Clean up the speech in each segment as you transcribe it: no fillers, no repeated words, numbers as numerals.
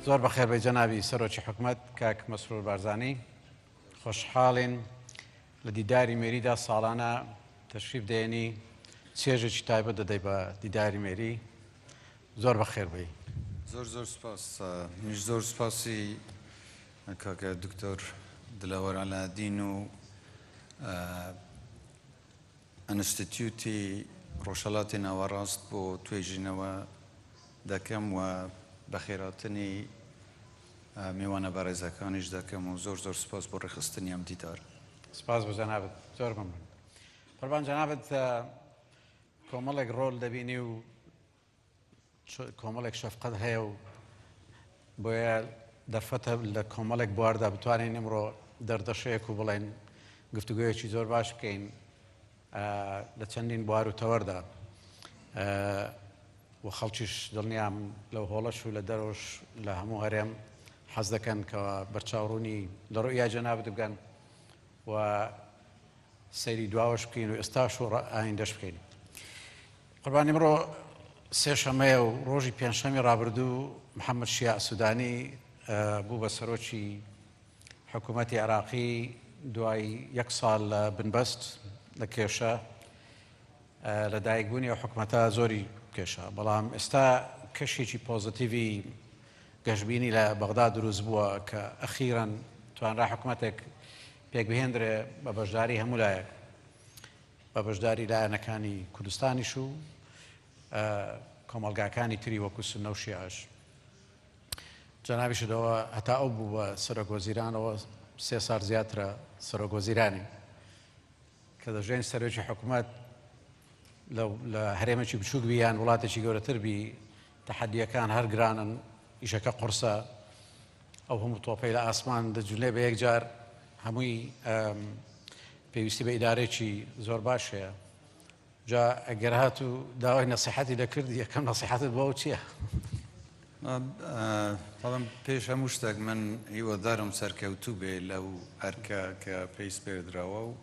زۆر بەخێر بەی جەنابی سەرۆکی حکوومەت کاک مەسرور بارزانی خۆشحاڵین لە دیداری مێریدا ساڵانە تەشریف دێنی چێژێکی تایبەت دەدەی بە دیداری مێری زۆر بەخێر بی. زۆر سپاس منیش زۆر سپاسی کاکە دکتۆر دلەوەر عەلادین و ئەنستیتیوتی ڕۆژهەڵاتی ناوەڕاست بۆ توێژینەوە دەکەم و بەخێراتنی میوانە بەڕێزەکانیش دەکەم و زۆر سپاس بۆ ڕێخستنی ئەم دیدار. سپاس بۆ جەنابەت زۆر مەمنون. قوربان جەنابەت کۆمەڵێک ڕۆڵ دەبینی و کۆمەڵێک شەفقەت هەیە و بۆیە دەرفەتە لە کۆمەڵێک بواردا بتوانین ئەمڕۆ دەردەشەیەک و بڵێن گفتوگویەکی زۆر باش بکەین لە چەندین بوار و تەوەردا و خەڵکیش دڵنیام لەو هۆڵەش و لە دەرۆش لە هەموو هەرێم حەز دەکەن کەەوە بەرچاوڕوونی لە ڕوئیا جەنابەت بگەن و سەیری دواوەش بکەین و ئێستاش و ئایندەش بکەین. قوربان ئیمڕۆ سێشەمەیە و ڕۆژی پێنجشەمی ڕابردوو محەممەد شیع سوودانی بوو بە سەرۆکی حکوومەتی عێراقی دوای یەک ساڵ لە بنبەست لە کێشە لە دایکبوونی و حکوومەتە زۆری کێشە، بەڵام ئێستا کەشێکی پۆزتیڤی گەشتبینی لە بەغدا دروست بووە کە ئەخیرەن توانرا حکوومەتێک پێک بهێنرێ بە بەشداری هەموو لایەک، بە بەشداری لایەنەکانی کوردستانیش و کۆمەڵگاکانی تری وەکو سوننە و شیعەش. جەنابیشەوە هەتا ئەو بوو بە سەرۆکوەزیرانەوە 3 ساڵ زیاترە سەرۆکوەزیرانی کە دەژێن سەرۆکی حکوومەت لە هەرێمێکی بچووک بی یان وڵاتێکی گەورەتر بی تەحەدیەکان هەر گرانن، ئیشەکە قورسە، ئەو هەموو تۆپەی لە ئاسمان دەجولێ بە یەک جار هەمووی پێویستی بە ئیدارێکی زۆر باش هەیە. جا ئەگەر هات و داوای نەسیحەتی دەکردی یەکەم نەسیحەتت بۆ چییە؟ بەڵام پێش هەموو شتێک من هیوادارم سەرکەوتوو بێ لەو هەرکە کە پێیس پێدراوە و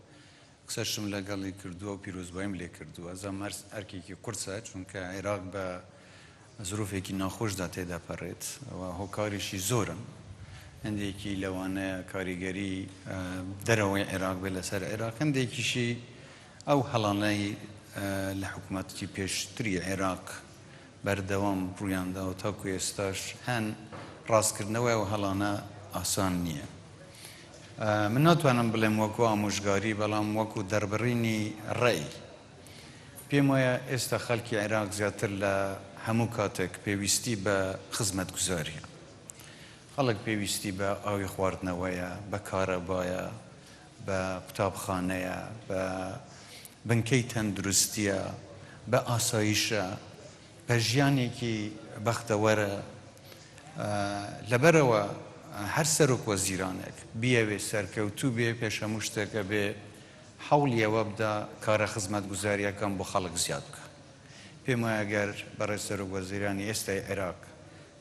قسەشم لەگەڵی کردووە و پیرۆزباییم لێ کردووە. ئەزەم ئەرکێکی قورسە چونکە عێراق بە زروفێکی ناخۆشدا تێدا پەڕێت ئەوە هۆکاریشی زۆرن، هەندێکی لەوانەیە کاریگەری دەرەوەی عێراق بێ لەسەر عێراق، هەندێکیشی ئەو هەڵانەی لە حکوومەتی پێشتری عێراق بەردەوام ڕوویاندا و تاکو ئێستاش هەن ڕاستکردنەوەی و هەڵانە ئاسان نییە. من ناتوانم بڵێم وەکو ئامۆژگاری، بەڵام وەکو دەربڕینی ڕێی پێم وایە ئێستا خەڵکی عێراق زیاتر لە هەموو کاتێک پێویستی بە خزمەت گوزاریە. خەڵک پێویستی بە ئاوی خواردنەوەیە، بە کارەبایە، بە قوتابخانەیە، بە بنکەی تەندروستیە، بە ئاسایشە، بە ژیانێکی بەختەوەرە. لەبەرەوە هەر سەرۆک وەزیرانێک بیەوێ سەرکەوتوو بێ پێش هەموو شتێکە بێ حەوڵی ئەوە بدا کارە خزمەت گوزاریەکان بۆ خەڵک زیاد بکە. پێم وایە گەر بەڕێز سەرۆک وەزیرانی ئێستای عێراق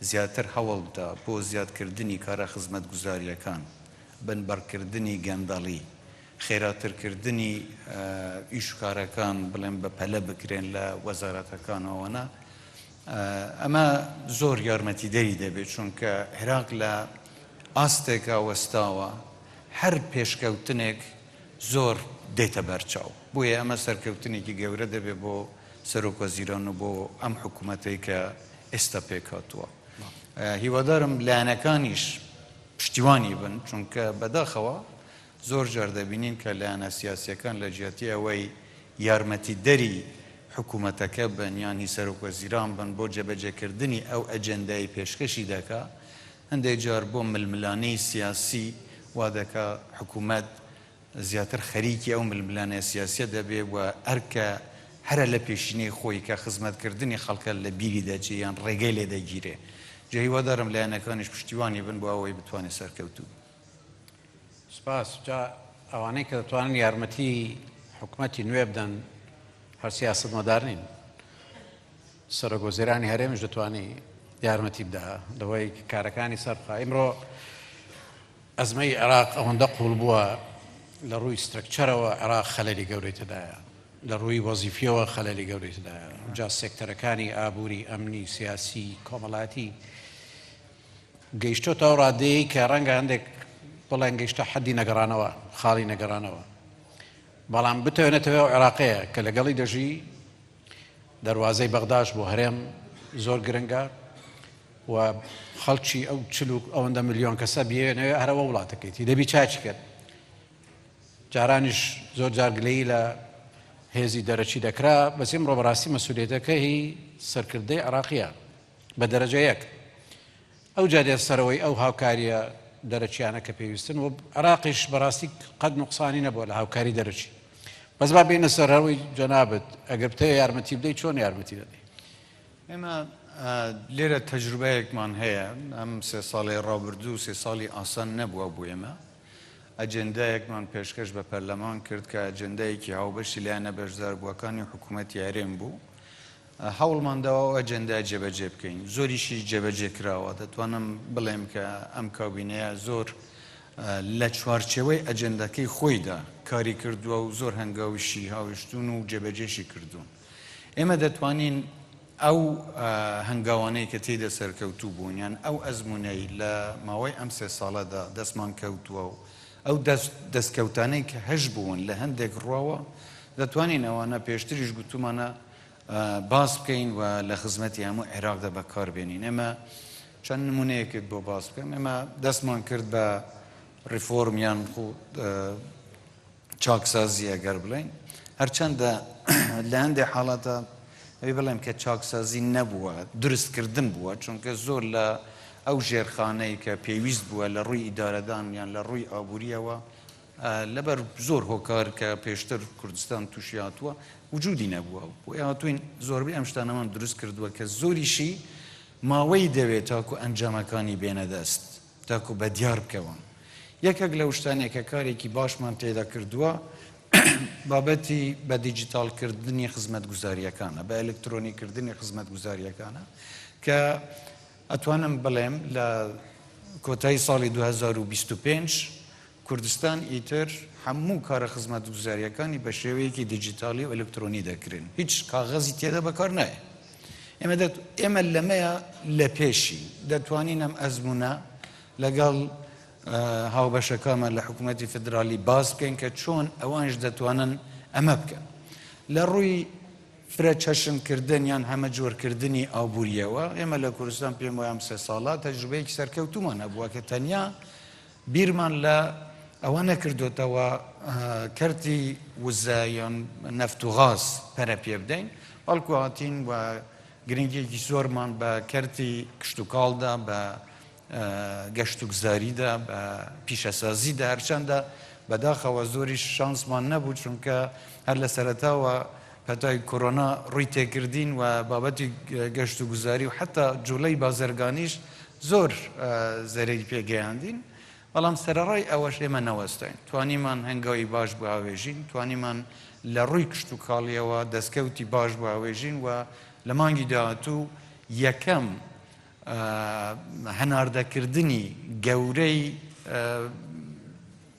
زیاتر هەوڵ بدا بۆ زیادکردنی کارە خزمەت گوزاریەکان، بنبەرکردنی گەندەڵی، خێراترکردنی ئیشکارەکان بڵێن بە پەلە بکرێن لە وەزارەتەکانەوەنە، ئەمە زۆر یارمەتیدەری دەبێت چونکە عێراق لە ئاستێکا وەستاوە هەر پێشکەوتنێک زۆر دێتە بەرچاو. بۆیە ئەمە سەرکەوتنێکی گەورە دەبێت بۆ سەرۆک وەزیران و بۆ ئەم حکوومەتەی کە ئێستا پێکهاتووە. هیوادارم لایەنەکانیش پشتیوانی بن، چونکە بەداخەوە زۆر جار دەبینین کە لایەنە سیاسیەکان لە جیاتی ئەوەی یارمەتیدەری حکوومەتەکە بن یانی سەرۆک وەزیران بن بۆ جێبەجێکردنی ئەو ئەجەندای پێشکەشی دەکا، هەندێک جار بۆ ململانەی سیاسی وا دەکا حکوومەت زیاتر خەریکی ئەو ململانەیە سیاسیە دەبێ و ئەرکە هەرە لە پێشینەی خۆی کە خزمەتکردنی خەڵکە لە بیری دەچێ یان ڕێگەی لێ دەگیرێ. جا هیوادارم لایەنەکانیش پشتیوانی بن بۆ ئەوەی بتوانێت سەرکەوتوو. سپاس. جا ئەوانەی کە دەتوانن یارمەتی حکوومەتی نوێ بدەن هەر سیاسەتمەدار نین. سەرۆک وەزیرانی هەرێمیش دەتوانی یارمەتی بدە لەوەی کارەکانی سەربخا. ئیمڕۆ ئەزمەی عێراق ئەوەندە قوڵ بووە لە ڕووی سترکچەرەوە عێراق خەلەلی گەورەی تێدایە، لە ڕووی وەزیفیەوە خەلەلی گەورەی تێدایە. جا سێکتەرەکانی ئابووری، ئەمنی، سیاسی، کۆمەڵاتی گەیشتۆ تا ڕادەیە کە ڕەنگە هەندێک بڵێن گەیشتە حەدی نەگەڕانەوە خاڵی نەگەڕانەوە بەڵام بتوێنێتەوە عێراقەیە کە لەگەڵی دەژی دەواازەی بەغداش بۆ هەرێم زۆر گرنگە و خەڵکی ئەو چلو ئەوەندە ملیۆن کەسە بێنەوە هەرەوە وڵاتەکەیتی دەبی چاچی کرد جارانیش زۆر جارگلەی لە هێزی دەرەچی دەکرا بەسیم ڕۆ بەڕاستی مەسوولێتەکە هی سەرکردەی عێراقیە بە دەرەجە یەک ئەو جادێ سەرەوەی ئەو هاوکاریە دەرەچیانە کە پێویستن و عێراقیش بەڕاستی قەت نوقسانی نەبووە لە هاوکاری دەرەچی بەس با بینە سەر هەروی جەنابەت ئەگەر بتەوێ یارمەتی بدەیت چۆن یارمەتی دەدەیت؟ ئێمە لێرە تەجروبەیەکمان هەیە ئەم سێ ساڵی ڕابردوو سێ ساڵی ئاسان نەبووە بۆ ئێمە ئەجێندایەکمان پێشکەش بە پەرلەمان کرد کە ئەجێندایەکی هاوبەشی لایەنە بەشداربووەکانی حکوومەتی هەرێم بوو هەوڵمانداوە ئەجێندای جێبەجێ بکەین زۆریشی جێبەجێ کراوە دەتوانم بڵێم کە ئەم کابینەیە زۆر لە چوارچێوەی ئەجێندەکەی خۆیدا کاری کردووە و زۆر هەنگاویشی هاویشتون و جێبەجێشی کردوون ئێمە دەتوانین ئەو هەنگاوانەی کە تێدە سەرکەوتوو بوون یان ئەو ئەزمونەی لە ماوەی ئەم سێ ساڵەدا دەستمان کەوتووە و ئەو دەستکەوتانەی کە هەش بوون لە هەندێک ڕواوە دەتوانین ئەوانە پێشتریش گوتومانە باس بکەین و لە خزمەتی هەموو عێراقدا بەکاربێنین ئێمە چەند نمونەیەکت بۆ باس بکەم ئێمە دەستمان کرد بە ریفۆرمیان چاکسازی ئەگەر بڵین هەرچەندە لە هەندێک حاڵەتە ئەوی بڵێم کە چاکسازی نەبووە دروستکردن بووە چونکە زۆر لە ئەو ژێرخانەی کە پێویست بووە لە ڕووی ئیدارەدان یان لە ڕووی ئابوووریەوە لەبەر زۆر هۆکار کە پێشتر کوردستان تووشی هاتووە وجودی نەبووە بۆ هاتوین زۆربەی ئەم شتانەمان دروست کردووە کە زۆریشی ماوەی دەوێت تاکو ئەنجامەکانی بێنە دەست تاکو بە دیار بکەون یەکێک لەو شتانێکە کارێکی باشمان تێدا کردووە بابەتی بە دیجیتالکردنی خزمەتگوزاریەکانە بە ئەلکترۆنیکردنی خزمەتگوزاریەکانە کە ئەتوانم بڵێم لە کۆتایی ساڵی 2025 کوردستان ئیتر هەموو کارە خزمەتگوزاریەکانی بە شێوەیەکی دیجیتالی و ئەلکترۆنی دەکرێن هیچ کاغەزی تێدا بەکار نایە ئێمە لەمەیە لە پێشی دەتوانین ئەم ئەزمونە لەگەڵ هاوبەشەکانمان لە حکوومەتی فدرالی باس بکەین کە چۆن ئەوانش دەتوانن ئەمە بکەن لە ڕووی فرە چەشنکردن یان هەمە جۆرکردنی ئابوووریەوە ئێمە لە کوردستان پێم وایە ئەم سێ ساڵە تەجروبەیەکی سەرکەوتومان هەبووە کە تەنیا بیرمان لە ئەوە نەکردوێتەوە کەرتی وزایان نەفت و غاز پەرە پێ بدەین بەڵکو هاتین و گرنگێکی زۆرمان بە کەرتی کشت و کاڵدا بە گەشت و گزاریدا بە پیشەسازیدا هەرچەندە بەداخەوە زۆری شانسمان نەبوو چونکە هەر لە سەرەتاوە پەتای کۆرۆنا ڕووی تێکردین و بابەتی گەشت و گوزاری و حتا جوڵەی بازرگانیش زۆر زەرەی پێگەیاندین بەڵام سەرەڕای ئەوەش ئێمە نەوەستین توانیمان هەنگاوی باش بهاوێژین توانیمان لە ڕووی کشت و کاڵیەوە دەستکەوتی باش بهاوێژین و لە مانگی داهاتوو یەکەم هەناردەکردنی گەورەی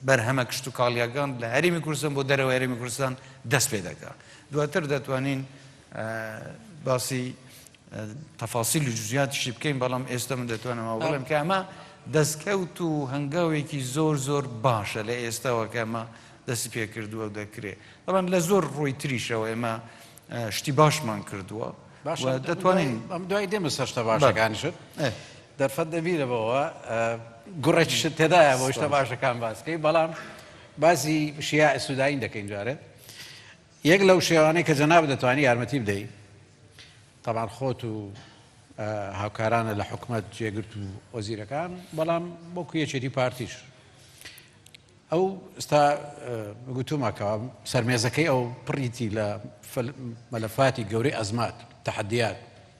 بەرهەمە کشت و کاڵیەکان لە هەرێمی کوردستان بۆ دەرەوە هەرێمی کوردستان دەست پێ دەکات دواتر دەتوانین باسی تەفاسیل و جزئیاتیشی بکەین بەڵام ئێستا من دەتوانم بڵێم کە ئەمە دەستکەوت و هەنگاوێکی زۆر زۆر باشە لە ئێستاوە کە ئەمە دەستی پێکردووە و دەکرێت بەڵام لە زۆر ڕووی تریشەوە ئێمە شتی باشمان کردووە دەتوانین ئەم دوای دێمە سەر شتە باشەکانیشت دەرفەت دەبیرەوە گوڕێکی شت تێدایە بۆ شتە باشەکان باسکەی بەڵام باسی شیاع سوودایی دەکەین جارێت یەک لەو شێوانەی کە جەناب دەتوانی یارمەتی بدەیت تەبان خۆت و هاوکارانە لە حکومەت جێگرت و وەزیرەکان بەڵام بۆ کوێچێتی پارتیش ئەو ئستا گوتومەکەوە سەرمێزەکەی ئەو پڕیتی لە مەلەفاتی گەورەی ئەزمات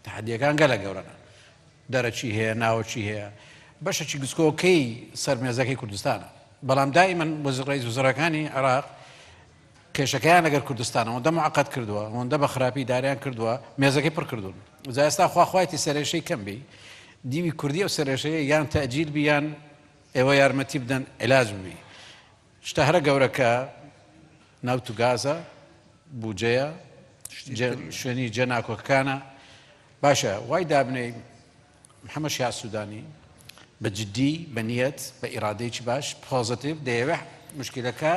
تەحەدیەکان گەلە گەورەنە دەرەچی هەیە ناوەچی هەیە بەشێکی گسکۆکەی سەرمێزەکەی کوردستانە بەڵام دائیمەن ڕئیس وزرەکانی عێراق کێشەکەیان لەگەر کوردستانە ئەوەندە معقەد کردووە ئەوەندە بە خراپی داریان کردووە مێزەکەی پڕ کردوون جا ئێستا خواخوایەتی سەرێشەی کەم بی دیوی کوردی ئەو سەرێشەیە یان تەجیل بی یان ئێوە یارمەتی بدەن عیلاج ببی شتە هەرە گەورەکە ناوت و گازە بودجەیە شوێنی جێناکۆکەکانە باشە وای دابنەی محەممەد شیاع سوودانی بجدی بەنیەت بە ئیرادەیەکی باش پۆزتیڤ دەیەوێ مشکلەکە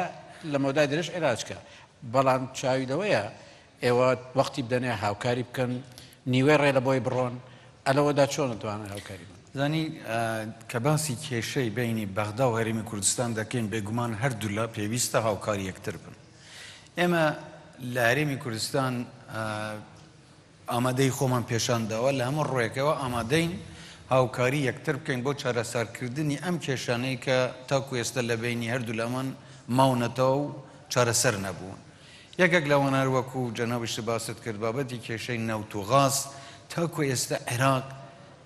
لە مەودای درێژ عێلاجکە بەڵام چاویدەوەیە ئێوە وەختی بدەنێ هاوکاری بکەن نیوەی ڕێ لە بۆی بڕۆن ئەلەوەدا چۆن دەتوانن هاوکاری بن زانی کە باسی کێشەی بینی بەغدا و هەرێمی کوردستان دەکەین بێگومان هەردوو لە پێویستە هاوکاری یەکتر بن ئێمە لە هەرێمی کوردستان ئامادەی خۆمان پێشانداوە لە هەموو ڕۆیەکەوە ئامادەین هاوکاری یەکتر بکەین بۆ چارەسەرکردنی ئەم کێشانەی کە تاکو ئێستا لە بینی هەردوو لەمان ماونەتەوە و چارەسەر نەبوون یەکێک لەوانە وەکو جەنابشت باست کرد بابەتی کێشەی نەوت و غاز تاکو ئێستا عێراق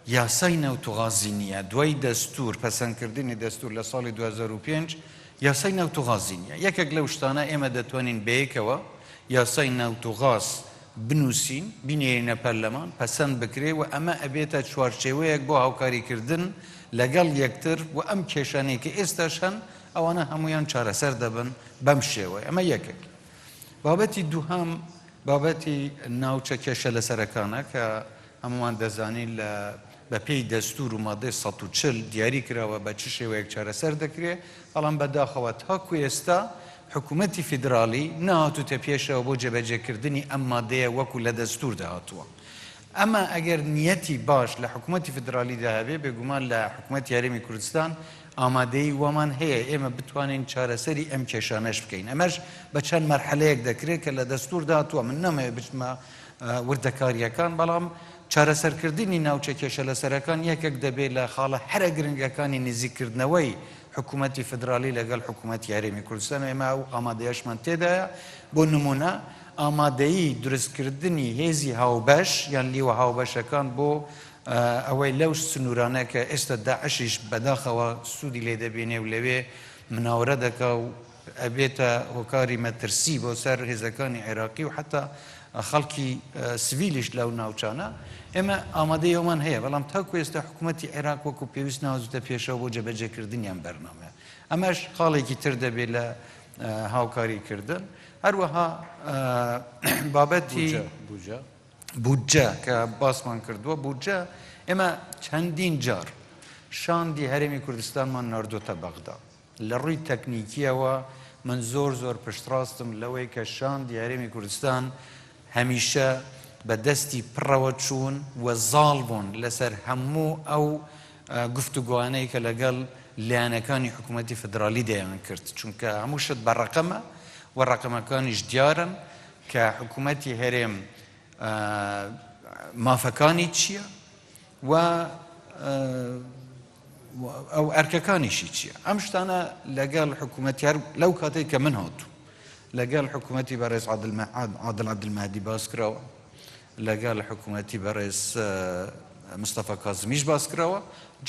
یاسای نەوت و غازی نییە دوای دەستور پەسەندکردنی دەستور لە ساڵی 2005 یاسای نەوت و غازی نییە یەکێک لەو شتانە ئێمە دەتوانین بەیەکەوە یاسای نەوت و غاز بنووسین بینێرینە پەرلەمان پەسەند بکرێ و ئەمە ئەبێتە چوارچێوەیەک بۆ هاوکاریکردن لەگەڵ یەکتر و ئەم کێشانەی کە ئێستاش هەن ئەوانە هەمویان چارەسەر دەبن بەم شێوەیە ئەمە یەکێک بابەتی دووهەم بابەتی ناوچە کێشە لەسەرەکانە کە هەمومان دەزانین لە بە پێی دەستور و مادەی 140 دیاری کراوە بە چ شێوەیەک چارەسەر دەکرێت بەڵام بەداخەوە تاکو ئێستا حکوومەتی فیدرالی نهاتوتە پێشەوە بۆ جێبەجێکردنی ئەم مادەیە وەکو لە دەستور داهاتووە ئەمە ئەگەر نیەتی باش لە حکوومەتی فیدرالیدا هەبێ بێگومان لە حکوومەتی هەرێمی کوردستان ئامادەی وەمان هەیە ئێمە بتوانین چارەسەری ئەم کێشانەش بکەین ئەمەش بە چەند مەرحەلەیەک دەکرێت کە لە دەستور داهاتووە من نەمەوێت بچمە وردەکاریەکان بەڵام چارەسەرکردنی ناوچە کێشە لەسەرەکان یەکێک دەبێت لە خاڵە هەرە گرنگەکانی نزیکردنەوەی حکوومەتی فدرالی لەگەڵ حکوومەتی هەرێمی کوردستان ئێمە و ئامادەیەشمان تێدایە بۆ نمونە ئامادەیی دروستکردنی هێزی هاوبەش یان لیوە هاوبەشەکان بۆ ئەوەی لەو سنوورانە کە ئێستا داعشیش بەداخەوە سوودی لێ دەبێنێ و لەوێ مناوەرە دەکا و ئەبێتە هۆکاری مەترسی بۆ سەر هێزەکانی عێراقی و حتا خەڵکی سڤیلیش لەو ناوچانە ئێمە ئامادەیەوەمان هەیە بەڵام تاکو ئێستا حکوومەتی عێراق وەکو پێویست ناوزوتە پێشەوە بۆ جێبەجێکردنیان بەرنامەیە ئەمەش خاڵێکی تر دەبێت لە هاوکاریکردن هەروەها بابەتی بودجە کە باسمان کردووە بودجە ئێمە چەندین جار شاندی هەرێمی کوردستانمان ناردۆتە بەغدا لە ڕووی تەکنیکیەوە من زۆر پشتڕاستم لەوەی کە شاندی هەرێمی کوردستان هەمیشە بە دەستی پڕەوە چوون و زاڵ بوون لەسەر هەموو ئەو گفتوگوانەی کە لەگەڵ لایەنەکانی حکوومەتی فدرالی دەیان کرد چونکە هەموو شت بە ڕقەمە و ڕقەمەکانیش دیارن کە حکوومەتی هەرێم مافەکانی چییە و ئەو ئەرکەکانیشی چییە ئەم شتانە لەگەڵ حکوومەتی لەو کاتێک کە من هاتوو لەگەڵ حکوومەتی بەڕێز عادل عەبدولمەهدی باس کراوە لەگەڵ حکوومەتی بەڕێز مستەفا کازمیش باس کراوە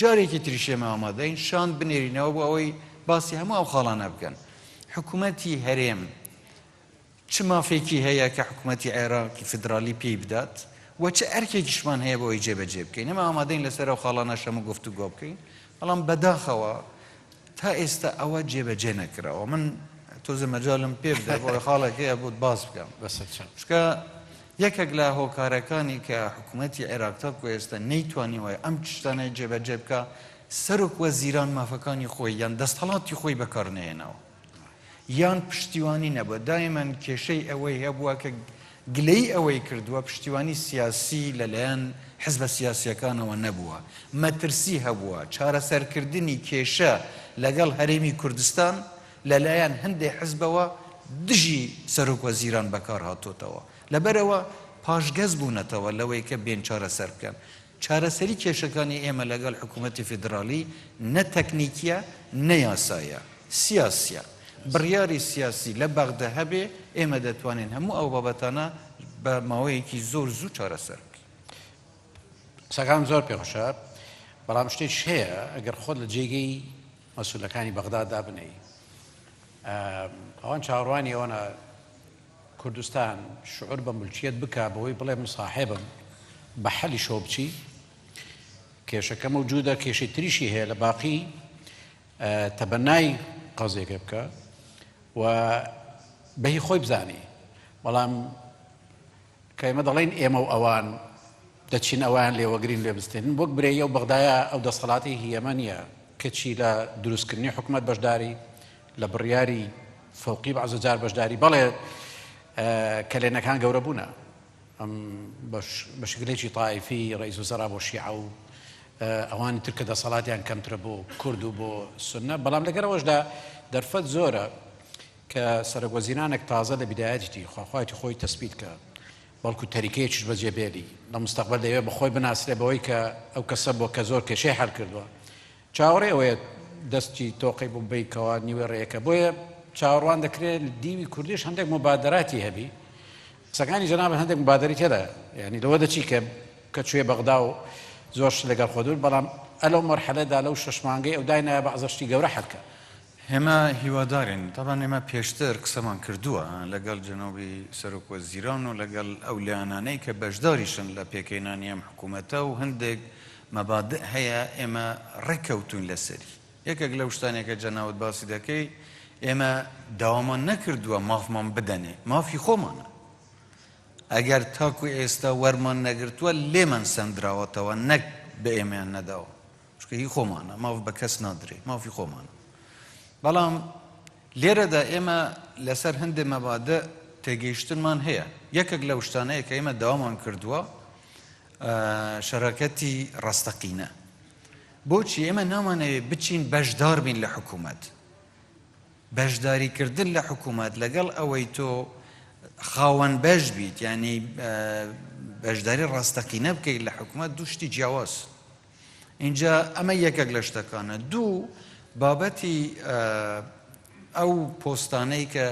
جارێکی تریشێمە ئامادەین شان بنێرینەوە بۆ ئەوەی باسی هەموو ئەو خاڵانە بکەن حکوومەتی هەرێم چ مافێکی هەیە کە حکوومەتی عێراقی فدرالی پێی بدات و چه ئەرکێکیشمان هەیە بۆی جێبەجێ بکەین ئەمە ئامادەین لەسەر ئەو خاڵانە شەمە گفتوگۆ بکەین بەڵام بەداخەوە تا ئێستا ئەوە جێبەجێ نەکراوە من تۆزە مەجالم پێ بدە بۆ خاڵێک هەیە بۆت باس بکەم چکە یەکێک لە هۆکارەکانی کە حکوومەتی عێراق تاکو ئێستا نەیتوانیوە ئەم شتانەی جێبەجێ بکە سەرۆک وەزیران مافەکانی خۆی یان دەستهەڵاتی خۆی بەکارنهێنەوە یان پشتیوانی نەبووە دایمەن کێشەی ئەوەی هەبووە کە گلەی ئەوەی کردووە پشتیوانی سیاسی لەلایەن حزبە سیاسیەکانەوە نەبووە مەترسی هەبووە چارەسەرکردنی کێشە لەگەڵ هەرێمی کوردستان لەلایەن هەندێک حزبەوە دژی سەرۆک وەزیران بەکار هاتۆتەوە لەبەرەوە پاشگەز بوونەتەوە لەوەی کە بێن چارەسەر بکەن چارەسەری کێشەکانی ئێمە لەگەڵ حکوومەتی فیدرالی نە تەکنیکیە نە یاسایە سیاسیە بڕیاری سیاسی لە بەغدا هەبێ ئێمە دەتوانین هەموو ئەو بابەتانە بە ماوەیەکی زۆر زوو چارەسەر بکەین ساکان زۆر پێخۆشە بەڵام شتێک هەیە ئەگەر خۆت لە جێگەی مەسوولەکانی بەغدا دابنەی ئەوان چاوەڕوانی ئەوەنە کوردستان شعور بە ملکیت بکە بەوەی بڵێ مصاحبم بە حەلی شۆ بچی کێشەکە موجودە کێشەی تریشی هەیە لە باقی تەبەنای قەزێکە بکە و بەهی خۆی بزانی بەڵام کە ئێمە دەڵێن ئێمە و ئەوان دەچین ئەوان لێوەگرین لێ بستێنن وەک برێیە و بەغدایە ئەو دەسەڵاتی هیەمەنیە کەچی لە دروستکردنی حکوومەت بەشداری لە بڕیاری فەوقی بەعزە جار بەشداری بەڵێ کەلێنەکان گەورە بوونە ئەم بەشکلێکی تایفی ڕئیس وزەرا بۆ شیعە و ئەوانی تر کە دەسەڵاتیان کەمترە بۆ کورد و بۆ سونە بەڵام لەگەرەوەشدا دەرفەت زۆرە کە سەرۆکوەزیرانێک تازە لە بیدایەتی خواخواتی خۆی تەسبیت کە بەڵکو تەریکەیەکیش بەجێبێری لە مستەقبەل دەوێت بەخۆی بناسرێ بەوەی کە ئەو کەسە بۆ کە زۆر کێشەی هەر کردووە چاوەڕێ ئەوەیە دەستی تۆقی بوو بیکەوە نیوە ڕێیەکە بۆیە چاوەڕوان دەکرێت دیوی کوردیش هەندێک مبادراتی هەبی قسەکانی جەناب هەندێک مبادری تێدا یعنی لەوە دەچی کە کوێ بەغدا و زۆرش لەگەڵ خۆ دوور بەڵام ئەلەو مەرحەلەدا لەو شەش مانگەی ئەو داینایە بە عەزەشتی گەورە حەرکە هێمە هیوادارین تاوان ئێمە پێشتر قسەمان کردووە لەگەڵ جەنابی سەرۆکوەزیران و لەگەڵ ئەو لایەنانەی کە بەشداریشن لە پێکەینانی ئەم حکوومەتە و هەندێک مەبادئ هەیە ئێمە ڕێککەوتوین لەسەری یەکێک لەو شتانێکە جەناوت باسی دەکەی ئێمە داوامان نەکردووە مافمان بدەنێ مافی خۆمانە ئەگەر تاکو ئێستا وەرمان نەگرتووە لێمان سەندراوەتەوە نەک بە ئێمەیان نەداوە چکە هی خۆمانە ماف بە کەس نادرێ مافی خۆمانە بەڵام لێرەدا ئێمە لەسەر هەندێک مەبادە تێگەیشتنمان هەیە یەکێک لەو شتانەیە کە ئێمە داوامان کردووە شەراکەتی ڕاستەقینە بۆچی ئێمە نامانەوێت بچین بەشدار بین لە حکوومەت بەشداریکردن لە حکوومەت لەگەڵ ئەوەی تۆ خاوەن بەش بیت یعنی بەشداری ڕاستەقینە بکەیت لە حکوومەت دوو شتی جیاواز اینجا ئەمە یەکێک لە شتەکانە دوو بابەتی ئەو پۆستانەی کە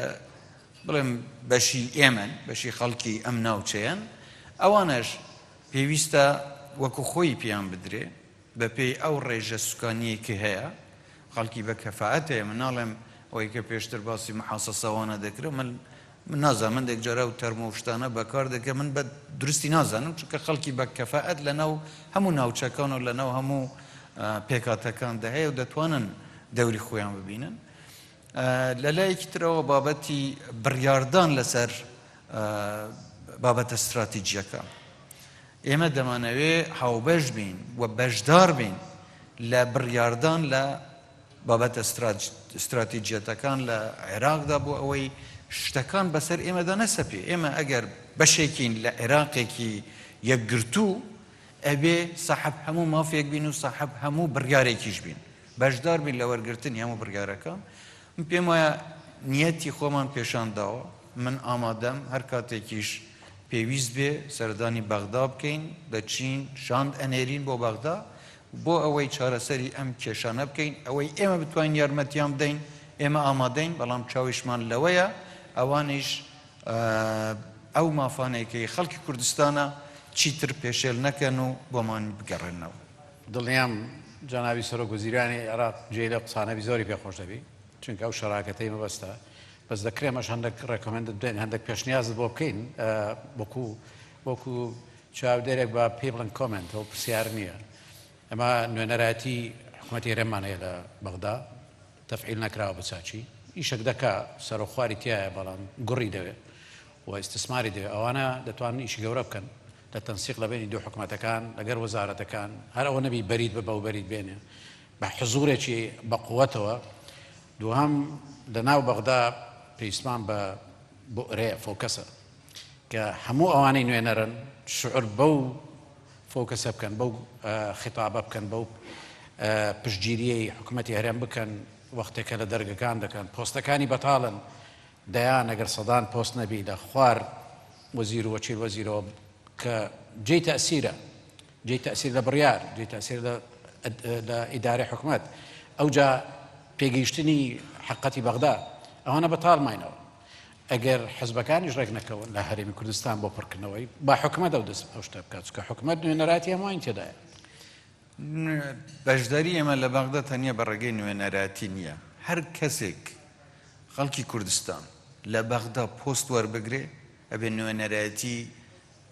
بڵێم بەشی ئێمن بەشی خەڵکی ئەم ناوچەیەن ئەوانەش پێویستە وەکو خۆی پیان بدرێ بە پێی ئەو ڕێژە سوکانیەکی هەیە خەڵکی بە کەفاعەت هەیە من ناڵێم ئەوەی کە پێشتر باسی محاسەسەوانە دەکرێت من نازانم من جارە و تەرمۆ شتانە بەکار دەکە من بە درستی نازانم چونکە خەڵکی بە کەفاعەت لەناو هەموو ناوچەکان و لەناو هەموو پێکاتەکان دەهەیە و دەتوانن دەوری خۆیان ببینن لە لایەکی ترەوە بابەتی بڕیاردان لەسەر بابەتە استراتیجیەکە ئێمە دەمانەوێت هاوبەش بین و بەشدار بین لە بڕیاردان لە بابەتە استراتیجیەتەکان لە عێراقدا بۆ ئەوەی شتەکان بەسەر ئێمەدا نەسەپێ ئێمە ئەگەر بەشێکین لە عێراقێکی یەکگرتوو ئەبێ ساحب هەموو مافێک بین و ساحب هەموو بڕیارێکیش بین بەشدار بین لە وەرگرتنی هەموو بڕیارەکان من پێم وایە نیەتی خۆمان پێشان داوە من ئامادەم هەر کاتێکیش پێویست بێ سەردانی بەغدا بکەین دەچین شاند ئەنێرین بۆ بەغدا بۆ ئەوەی چارەسەری ئەم کێشانە بکەین ئەوەی ئێمە بتوانین یارمەتیان بدەین ئێمە ئامادەین بەڵام چاویشمان لەوەیە ئەوانیش ئەو مافانەیەکەی خەڵکی کوردستانە چیتر پێشێل نەکەن و بۆمان بگەڕێنەوە دڵنیام جەنابی سەرۆکوەزیرانی عێراق جێی لە قسانەبی زۆری پێخۆش دەبی چونکە ئەو شەراکەتەی مەبەستە بەس دەکرێمەش هەندێک ڕێکۆمەندت بدەین هەندێک پێشنیازت بۆ بکەین وەکو چاودێرێک بە پێ بڵێن کۆمنت ئەو پرسیار نییە ئەمە نوێنەرایەتی حکوومەتی هەرێمانەیە لە بەغدا تەفعیل نەکراوە بە چاچی ئیشێک دەکا سەرۆخواری تایە بەڵام گوڕی دەوێت و ئیستثماری دەوێت ئەوانە دەتوانن ئیشی گەورە بکەن لە تەنسیق لە بینی دوو حکوومەتەکان لەگەر وەزارەتەکان هەر ئەوە نەبی بەرید بە بەو بەرید بێنێ بە حزورێکی بە قووەتەوە دووهەم لەناو بەغدا پێویستمان بۆ ئەرێ فۆکەسە کە هەموو ئەوانەی نوێنەرن شعور بەو فۆکەسە بکەن بەو خیتابە بکەن بەو پشتگیریەی حکوومەتی هەرێم بکەن وەختێکە لە دەرگەکان دەکەن پۆستەکانی بەتاڵن دەیان ئەگەر سەدان پۆست نەبی لە خوار وەزیر و وەکیل وەزیرەوە کە جێی تەئسیرە جێی تەئسیر لە بڕیار جێی تەئسیر لە ئیدارەی حکوومەت ئەوجا پێگەیشتنی حقەتی بەغدا ئەوانە بەتاڵماینەوە ئەگەر حزبەکانیش ڕێک نەکەون لە هەرێمی کوردستان بۆ پڕکردنەوەی با حکوومەت ئەو دەست ئەو شتە بکات چکە حکوومەت نوێنەراتی هەمووان تێدایە بەشداری ئێمە لە بەغدا تەنیا بە ڕێگەی نوێنەراتی نییە هەر کەسێک خەڵکی کوردستان لە بەغدا پۆست وەربگرێ ئەبێ نوێنەراتی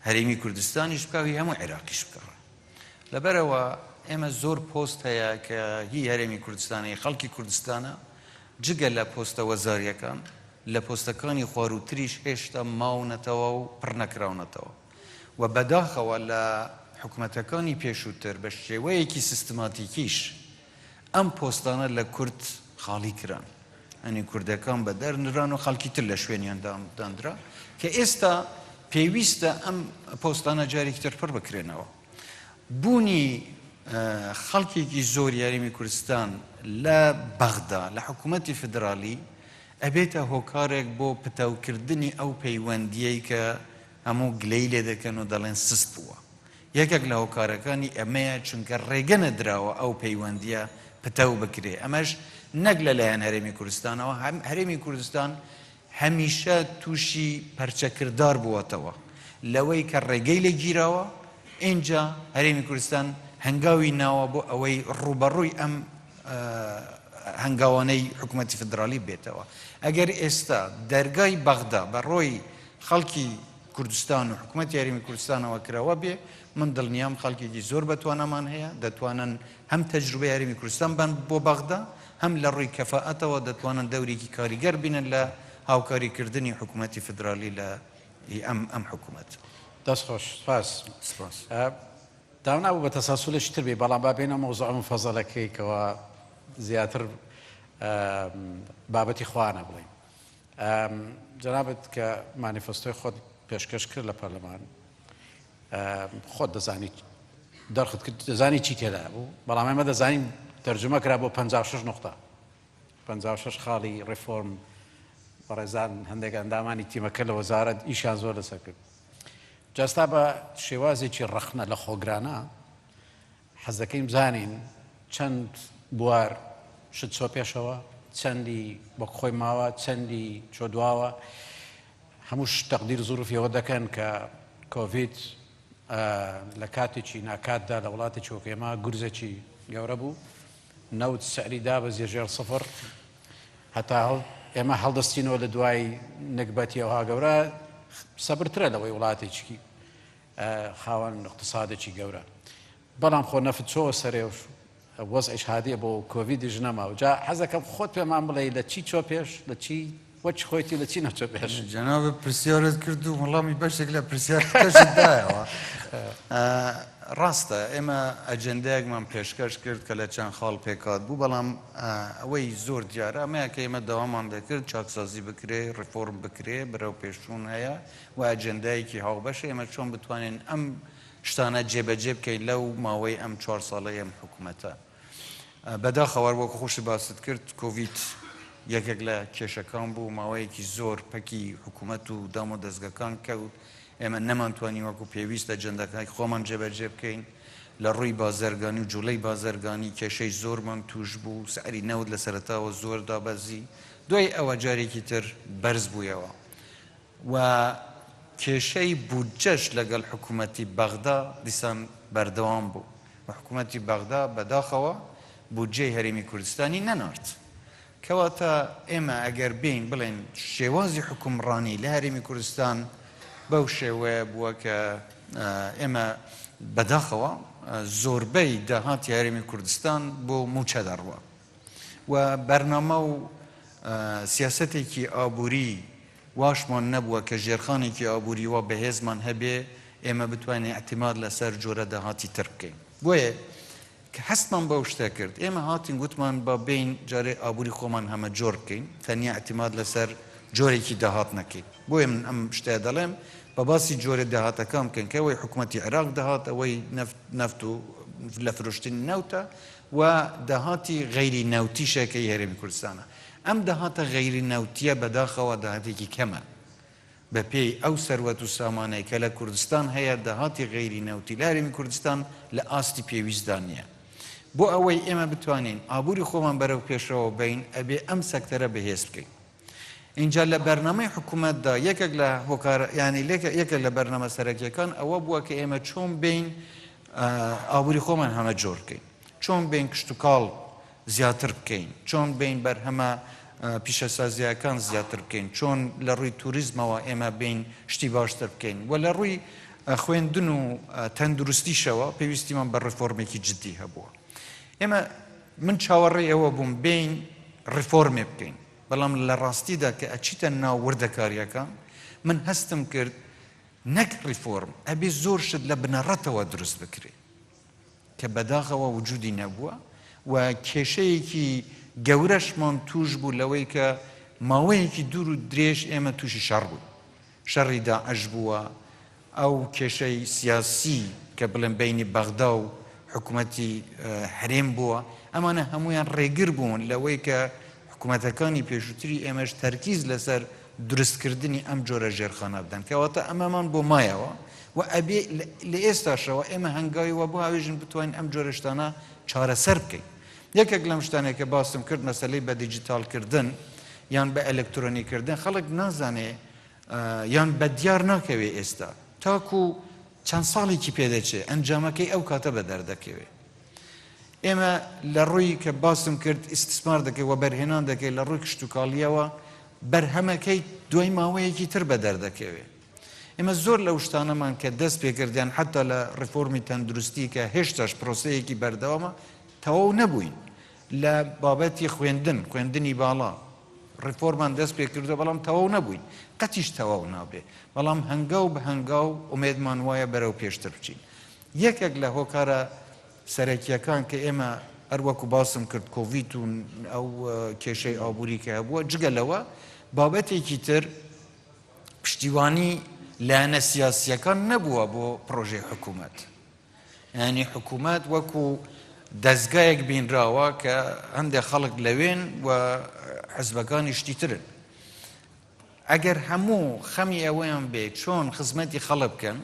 هەرێمی کوردستانیش بکاوی هەموو عێراقیش بکەوە لەبەرەوە ئێمە زۆر پۆست هەیە کە هی هەرێمی کوردستانی خەڵکی کوردستانە جگە لە پۆستە وەزاریەکان لە پۆستەکانی خواروتریش هێشتا ماونەتەوە و پڕ نەکراونەتەوە و بەداخەوە لە حکوومەتەکانی پێشووتر بە شێوەیەکی سیستماتیکیش ئەم پۆستانە لە کورد خاڵی کران ئەنی کوردەکان بە دەرنران و خەڵکی تر لە شوێنیان دانرا کە ئێستا پێویستە ئەم پۆستانە جارێکی تر پڕ بکرێنەوە بوونی خەڵکێکی زۆر یاریمی کوردستان لە بەغدا لە حکوومەتی فدرالی ئەبێتە هۆکارێک بۆ پتەوکردنی ئەو پەیوەندیەی کە هەموو گلەی لێ دەکەن و دەڵێن سست بووە یەکێک لە هۆکارەکانی ئەمەیە چونکە ڕێگە نەدراوە ئەو پەیوەندیە پتەو بکرێ ئەمەش نەک لەلایەن هەرێمی کوردستانەوە هەرێمی کوردستان هەمیشە تووشی پەرچەکردار بووەتەوە لەوەی کە ڕێگەی لێ گیراوە اینجا هەرێمی کوردستان هەنگاوی ناوە بۆ ئەوەی ڕوبەڕووی ئەم هەنگاوانەی حکوومەتی فدرالی بێتەوە ئەگەر ئێستا دەرگای بەغدا بە ڕۆی خەڵکی کوردستان و حکوومەتی هەرێمی کوردستانەوە کراوە بێ من دڵنیام خەڵکێکی زۆر بەتوانەمان هەیە دەتوانن هەم تەجروبەی هەرێمی کوردستان بن بۆ بەغدا هەم لە ڕووی کەفاءەتەوە دەتوانن دەورێکی کاریگەر بینن لە هاوکاریکردنی حکوومەتی فدرالی لە ئەم حکوومەت دەستخۆش سپاس داونابوو بە تەساسولێکی تر بێ بەڵام با بێنە مەوزوع مفەزەلەکەی کەەوە زیاتر بابەتی خواانە بڵێن جەنابەت کە مانیفەستۆی خۆت پێشکەش کرد لە پەرلەمان خۆت دەزانی دەرخت کرد دەزانی چی تێدا بوو بەڵام ئێمە دەزانین تەرجمە کرا بۆ 56 نقطە 56 خاڵی ڕێفۆرم بەڕێزان هەندێک ئەندامانی تیمەکە لە وەزارەت ئیشان زۆر لەسەر کرد جاستا بە شێوازێکی ڕەخنە لە خۆگرانە حەز دەکەین بزانین چەند بوار شت چۆ پێشەوە چەندی بۆ خۆی ماوە چەندی چۆ دواوە هەمووش تەقدیر زوروفیەوە دەکەن کە کۆڤید لە کاتێکی ناکاتدا لە وڵاتێکی وەکێمە گورزێکی گەورە بوو نەوت سەعریدا بە زێژێر سفر هەتا ئێمە هەڵدەستینەوە لە دوای نەکبەتیەوەها گەورە سەبرترە لەوەی وڵاتێکی خاوەن اقتصادێکی گەورە بەڵام خۆ نەفت چۆوە سەرێ وەزعیش هادیە بۆ کۆڤیدیش نەماوە جا حەزەکەم خۆت پێمان بڵێ لە چی چۆ پێش لە چی وەچ خۆیتی لە چی نەچۆ پێش جەنابە پرسیارت کرد و وەڵامی بەشێک لە پرسیارتدایەوە ڕاستە ئێمە ئەجەندەیەکمان پێشکەش کرد کە لە چەند خاڵ پێکات بوو بەڵام ئەوەی زۆر دیارە ئەمەیە کە ئێمە داوامان دەکرد چاکسازی بکرێ ڕفۆرم بکرێ بەرەو پێشوون هەیە و ئەجەندایەکی هاوبەشە ئێمە چۆن بتوانین ئەم شتانە جێبەجێ بکەین لەو ماوەی ئەم 4 ساڵەی ئەم حکوومەتە بەداخەوەر وەکو خۆشی باست کرد کۆڤید یەکێک لە کێشەکان بوو ماوەیەکی زۆر پەکی حکوومەت و دام و دەستگەکان کەوت ئێمە نەمانتوانی وەکو پێویستە جەندەکانی خۆمان جێبەجێ بکەین لە ڕووی بازرگانی و جوڵەی بازرگانی کێشەی زۆرمان توش بوو سەری نەوت لە سەرەتاوە زۆر دابەزی دوای ئەوە جارێکی تر بەرز بوویەوە و کێشەی بودجەش لەگەڵ حکوومەتی بەغدا دیسان بەردەوام بوو و حکوومەتی بەغدا بەداخەوە بودجەی هەرێمی کوردستانی نەنارد کەواتە ئێمە ئەگەر بین بڵێن شێوازی حکومڕانی لە هەرێمی کوردستان بەو شێوەیە بووە کە ئێمە بەداخەوە زۆربەی داهاتی هەرێمی کوردستان بۆ موچە دەڕوە و بەرنامە و سیاسەتێکی ئابووری واشمان نەبووە کە ژێرخانێکی ئابووری وە بەهێزمان هەبێ ئێمە بتوانین اعتیماد لەسەر جۆرە داهاتی تر بکەین بۆیە کە هەستمان بەو شتە کرد ئێمە هاتین گوتمان بە بین جارێ ئابووری خۆمان هەمە جۆر بکەین تەنیا اعتیماد لەسەر جۆرێکی داهات نەکەین بۆیە من ئەم شتە دەڵێم بە باسی جۆرە داهاتەکان بکەن کە ئەوەی حکوومەتی عێراق داهات ئەوەی نەفت و لە فرۆشتنی نەوتە و داهاتی غەیری نەوتیشەکەی هەرێمی کوردستانە ئەم داهاتە غەیری نەوتیە بەداخەوە داهاتێکی کەمە بە پێی ئەو سەروەت و سامانەی کە لە کوردستان هەیە داهاتی غەیری نەوتی لە هەرێمی کوردستان لە ئاستی پێویستدا نییە بۆ ئەوەی ئێمە بتوانین ئابووری خۆمان بەرەو پێشەوە بین ئەبێ ئەم سەکتەرە بەهێز بکەین اینجا لە بەرنامەی حکوومەتدا یەکێک لە هۆکار ینی یەکێک لە بەرنامە سەرەکیەکان ئەوە بووە کە ئێمە چۆن بین ئابووری خۆمان هەمە جۆر بکەین چۆن بین کشتتوکاڵ زیاتر بکەین چۆن بین بەرهەمە پیشەسازیەکان زیاتر بکەین چۆن لە ڕووی توریزمەوە ئێمە بین شتی باشتر بکەین و لە ڕووی خوێندن و تەندروستیشەوە پێویستیمان بە ڕفۆرمێکی جدی هەبووە ئێمە من چاوەڕێی ئەوە بووم بین ڕفۆرمێ بکەین بەڵام لە ڕاستیدا کە ئەچیتە ناو وردەکاریەکان من هەستم کرد نەک ریفۆرم ئەبێ زۆر شت لە بنەڕەتەوە دروست بکرێ کە بەداخەوە وجودی نەبووە و کێشەیەکی گەورەشمان توش بوو لەوەی کە ماوەیەکی دوور و درێژ ئێمە تووشی شەڕ بوو شەڕی داعش بووە ئەو کێشەی سیاسی کە بڵێن بینی بەغدا و حکوومەتی هەرێم بووە ئەمانە هەمویان ڕێگر بوون لەوەی کە حکوومەتەکانی پێشووتری ئێمەش تەرکیز لەسەر دروستکردنی ئەم جۆرە ژێرخانە بدەن کەواتە ئەمەمان بۆ مایەوە و ئەبێ لە ئێستاشەوە ئێمە هەنگاویەوە بۆ هاوێژن بتوانین ئەم جۆرە شتانە چارەسەر بکەین یەکێک لەم شتانێک کە باسم کرد مەسەلەی بە دیجیتالکردن یان بە ئەلکترۆنیکردن خەڵک نازانێ یان بە دیار ناکەوێ ئێستا تاکو چەند ساڵێکی پێدەچێ ئەنجامەکەی ئەو کاتە بە دەردەکەوێ ئێمە لە ڕووی کە باسم کرد ئیستثمار دەکەی و بەرهێنان دەکەی لە ڕووی کشتتوکاڵیەوە بەرهەمەکەی دوای ماوەیەکی تر بە دەردەکەوێ ئێمە زۆر لەو شتانەمان کە دەست پێکردیان حتا لە ڕیفۆرمی تەندروستی کە هێشتاش پرۆسەیەکی بەردەوامە تەواو نەبووین لە بابەتی خوێندنی باڵا ڕیفۆرمان دەست پێکردو بەڵام تەواو نەبووین قەتیش تەواو نابێ بەڵام هەنگاو بە هەنگاو ئومێدمان وایە بەرەو پێشتر بچین یەکێک لە هۆکارە سەرەکیەکان کە ئێمە هەروەکو باسم کرد کۆڤید و ئەو کێشەی ئابووری کە هەبووە جگەلەوە بابەتێکی تر پشتیوانی لایەنە سیاسیەکان نەبووە بۆ پرۆژەی حکوومەت یعنی حکوومەت وەکو دەستگایەک بینراوە کە هەندێک خەڵک لەوێن و حزبەکانی شتی ترن ئەگەر هەموو خەمی ئەوەیان بێ چۆن خزمەتی خەڵک بکەن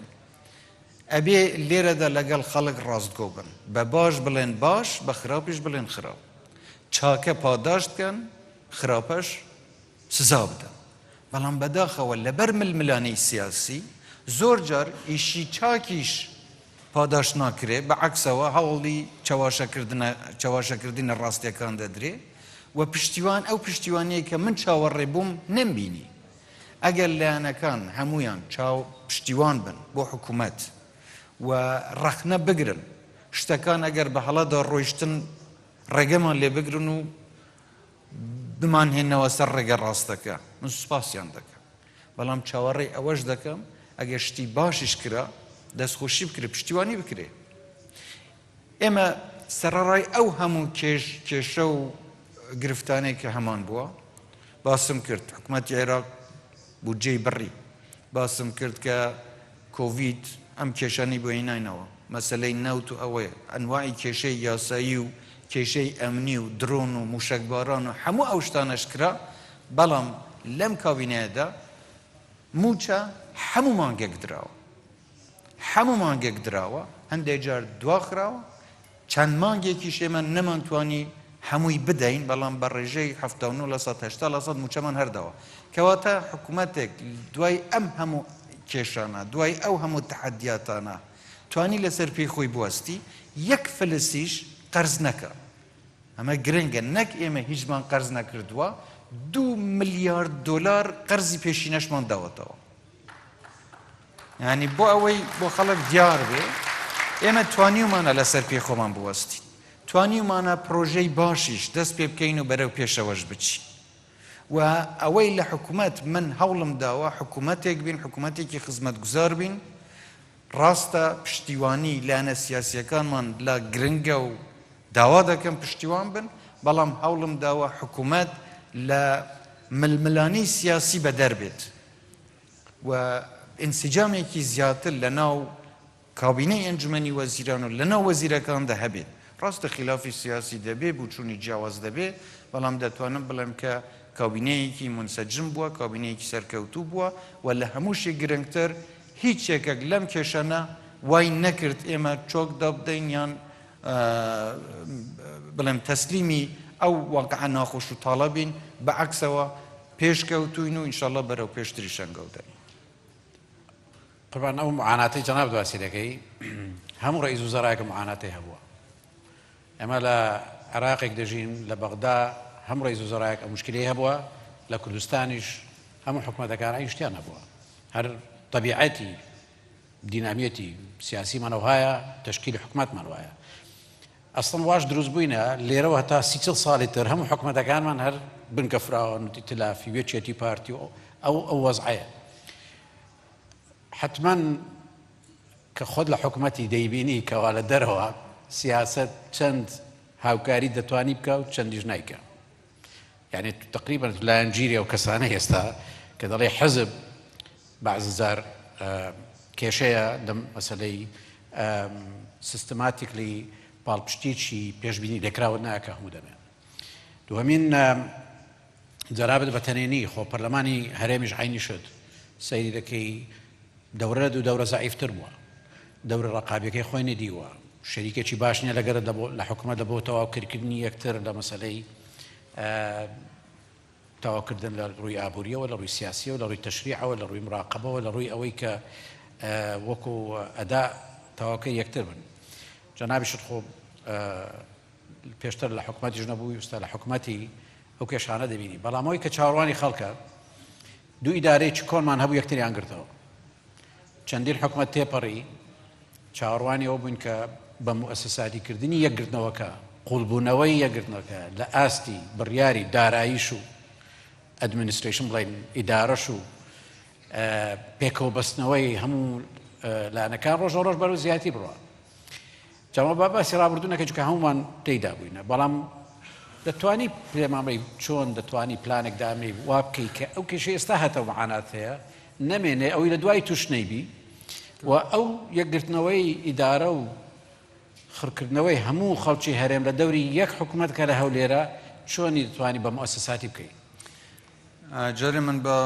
ئەبێ لێرەدا لەگەڵ خەڵک ڕاستگۆ بن بە باش بڵێن باش بە خراپیش بڵێن خراپ چاکە پاداش بکەن خراپەش سزا بدەن بەڵام بەداخەوە لەبەر ململانەی سیاسی زۆر جار ئیشی چاکیش پاداش ناکرێ بەعەکسەوە هەوڵی چاواشەکردنە ڕاستیەکان دەدرێ و پشتیوان ئەو پشتیوانەیە کە من چاوەڕێ بووم نەمبینی ئەگەر لایەنەکان هەمویان چاو پشتیوان بن بۆ حکوومەت و ڕەخنە بگرن شتەکان ئەگەر بە هەڵەدا ڕۆیشتن ڕێگەمان لێ بگرن و بمانهێنەوە سەر ڕێگە ڕاستەکە من سوپاسیان دەکەم بەڵام چاوەڕێی ئەوەش دەکەم ئەگەر شتی باشیش کرا دەستخۆشی بکرێ پشتیوانی بکرێ ئێمە سەرڕای ئەو هەموو کێشە و گرفتانەی کە هەمان بووە باسم کرد حکوومەتی عێراق بودجەی بڕی باسم کرد کە کۆڤید ئەم کێشانی بۆ هێناینەوە مەسەلەی نەوت و ئەوەیە ئەنواعی کێشەی یاسایی و کێشەی ئەمنی و درۆن و موشەکباران و هەموو ئەو شتانەش کرا بەڵام لەم کابینەیەدا موچە هەموو مانگێک دراوە هەندێک جار دواخراوە چەند مانگێکیش ئێمە نەمانتوانی هەمووی بدەین بەڵام بە ڕێژەی 79% موچەمان هەردەوە کەواتە حکوومەتێک دوای ئەم هەموو کێشانە دوای ئەو هەموو تەحەدیاتانە توانی لەسەر پێی خۆی بوەستی یەک فلسیش قەرز نەکە ئەمە گرنگە نەک ئێمە هیچمان قەرز نەکردووە 2 ملیارد دۆلار قەرزی پێشینەشمان داوەتەوە یعنی بۆ ئەوەی بۆ خەڵک دیار بێ ئێمە توانیومانە لەسەر پێی خۆمان بوەستین توانیومانە پرۆژەی باشیش دەست پێ بکەین و بەرەو پێشەوەش بچین و ئەوەی لە حکوومەت من هەوڵم داوە حکوومەتێک بین حکوومەتێکی خزمەتگوزار بین ڕاستە پشتیوانی لایەنە سیاسیەکانمان لە گرنگە و داوا دەکەم پشتیوان بن بەڵام هەوڵم داوە حکوومەت لە ململانەی سیاسی بەدەربێت و ئینسیجامێکی زیاتر لە ناو کابینەی ئەنجومەنی وەزیران و لە ناو وەزیرەکاندا هەبێت ڕاستە خلافی سیاسی دەبێ بوچوونی جیاواز دەبێ بەڵام دەتوانم بڵێم کە کابینەیەکی منسەجم بووە کابینەیەکی سەرکەوتوو بووە و لە هەمووشی گرنگتر هیچ یەکێک لەم کێشانە وای نەکرد ئێمە چۆک دابدەین یان بڵێم تەسلیمی ئەو واقعە ناخۆش و تاڵە بین بەعەکسەوە پێشکەوتوین و ئینشاڵڵا بەرەو پێشتری شەنگەوتین طبعا ئەو معاناتەی جەناب دواسی دەکەی هەموو ڕئیس وزەرایەک معاناتەی هەبووە ئەمە لە عێراقێک دەژین لە بەغدا هەموو ڕئیس وزەرایەک ئەو موشکلەی هەبووە لە کوردستانیش هەموو حکوومەتەکان ئەی شتیان هەبووە هەر طبیعەتی دینامیەتی سیاسیمانەوە هەیە تەشکیلی حکوومەتمان وایە ئەسڵەن واش دروست بووینە لێرەوە هەتا 30 ساڵی تر هەموو حکوومەتەکانمان هەر بنکەفراون تلافی وێچێتی پارتی ئەو وەزعەیە حتما کە خۆت لە حکوومەتی دەیبینی کەوا لە دەرەوە سیاست چەند هاوکاری دەتوانی بکە و چەندیش نیکە. یعنی تقریبا لایەنگیری ئەو کەسانە هێستا کە دەڵێ حزب بەعززار کێشەیە لەم مەسەلەی سیستماتیکلی پاڵپشتیی پێشبینی دەکراوە ناکە هەموو دەمێن. دووەمین جەرابەت بەتەنێنی خۆ پەرلەمانی هەرێمیش عینی شت سەیری دەکەی دەورە دوو دەورە زعیفتر بووە، دەورە ڕقابیەکەی خۆی نەدیوە، شەریکێکی باش نییە لەگەرە لە حکوومەت لە بۆ تەواوکردنی یەکتر لە مەسەلەی تەواوکردن لە ڕووی ئابوووریەوە، لە ڕووی سیاسیەوە، لە ڕووی تەشریعەوە، لە ڕووی مراقبەوە، لە ڕووی ئەوەی کە وەکو ئەدا تەواوکەی یەکتر بن. جەنابیشت خۆ پێشتر لە حکوومەتیش نەبووی، ئێستا لە حکوومەتی ئەو کێشانە دەبینی. بەڵام ئەوەی کە چاوەڕوانی خەڵکە دوو ئیدارەیەکی کۆنمان هەبوو یەکتریان گرتەوە. چەندین حکوومەت تێپەڕی چاوەڕوانی ئەوە بوون کە بە موئەسساتیکردنی یەکگرتنەوەکە، قوڵبوونەوەی یەکگرتنەوەکە لە ئاستی بڕیاری داراییش و ئەدمینستریشن بڵین ئیدارەش و پێکەوە بەستنەوەی هەموو لانەکان ڕۆژ ڕۆژ بەرەو زیاتی بڕوە. جاوە باسی ڕابردوونەکە چونکە هەمومان تێیدا بووینە، بەڵام دەتوانی پێمامەی چۆن دەتوانی پلانێک دامەی وا بکەی کە ئەو کێشەی ئێستا هەتەوە معانات هەیە نەمێنێ ئەوی لە دوای توش نەیبی و ئەو یەکگرتنەوەی ئیدارە و خڕکردنەوەی هەموو خەڵکی هەرێم لە دەوری یەک حکوومەت کە لە هەولێرە چۆنی دەتوانی بە موئەسساتی بکەیت. جارێ من بە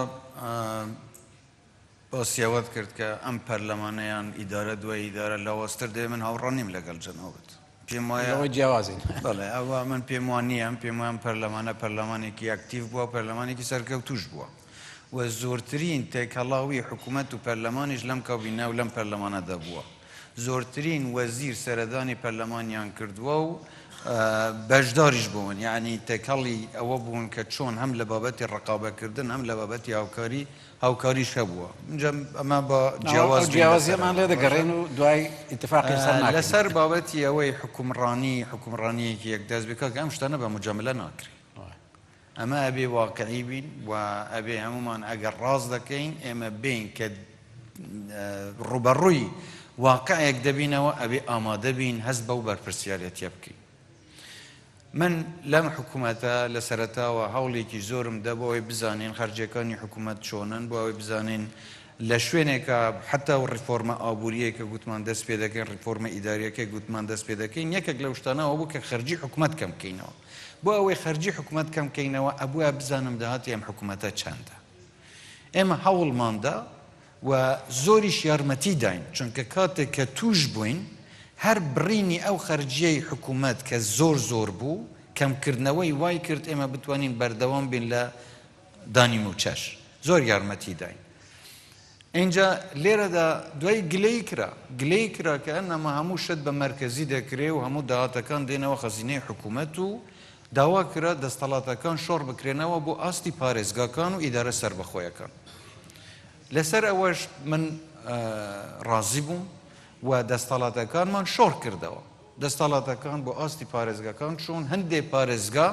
باسیەوەت کرد کە ئەم پەرلەمانەیان ئیدارە دوای ئیدارە لاوەستر دێ من هاوڕا نیم لەگەڵ جەنابەت. پێم وایە جیاوازین. بەڵێ ئەوە من پێم وان نییە، پێم وایە پەرلەمانە پەرلەمانێکی ئەکتیڤ بووە، پەرلەمانێکی سەرکەوتوش بووە و زۆرترین تێکەڵاوی حکوومەت و پەرلەمانیش لەم کابینە و لەم پەرلەمانەدا بووە. زۆرترین وەزیر سەردانی پەرلەمانیان کردووە و بەشداریش بوون، یعنی تێکەڵی ئەوە بوون کە چۆن هەم لە بابەتی ڕقابەکردن هەم لە بابەتی هاوکاریش هەبووە. ئەمە بە جیاوازیەمان لێ دەگەڕێن و دوای ئیتفاقی لەسەر بابەتی ئەوەی حکومڕانیەکی یەکدەست بکە کە ئەم شتانە بە مجاملە ناکرێت. ئەمە ئەبێ واقعی بین و ئەبێ هەمومان ئەگەر ڕاست دەکەین ئێمە بین کە ڕوبەڕووی واقعێک دەبینەوە ئەبێ ئامادە بین هەست بەو بەرپرسیارەتیە بکەین. من لەم حکوومەتە لە سەرەتاوە هەوڵێکی زۆرم دە بۆ ئەوەی بزانین خەرجیەکانی حکوومەت چۆنن، بۆ ئەوەی بزانین لە شوێنێکە حتا و ڕیفۆرمە ئابووریە کە گوتمان دەست پێ دەکەین، ڕیفۆرمە ئیداریەکەی گوتمان دەست پێ دەکەین، یەکێک لەو شتانەوە بوو کە خەرجی حکوومەت کەم بکەینەوە. بۆ ئەوەی خەرجی حکوومەت کەم بکەینەوە ئەبووە بزانم داهاتی ئەم حکوومەتە چەندە. ئێمە هەوڵماندا و زۆریش یارمەتی داین، چونکە کاتێک کە توش بووین هەر بڕینی ئەو خەرجیەی حکوومەت کە زۆر بوو کەمکردنەوەی وای کرد ئێمە بتوانین بەردەوام بین لە دانی موچەش. زۆر یارمەتی داین. اینجا لێرەدا دوای گلەی کرا کە ئەنەما هەموو شت بە مەرکەزی دەکرێ و هەموو داهاتەکان دێنەوە خەزینەی حکوومەت و داوا کرا دەستەڵاتەکان شۆڕ بکرێنەوە بۆ ئاستی پارێزگاکان و ئیدارە سەربەخۆیەکان. لەسەر ئەوەش من ڕازی بووم و دەستەڵاتەکانمان شۆڕ کردەوە. دەستەڵاتەکان بۆ ئاستی پارێزگاکان چۆن هەندێک پارێزگا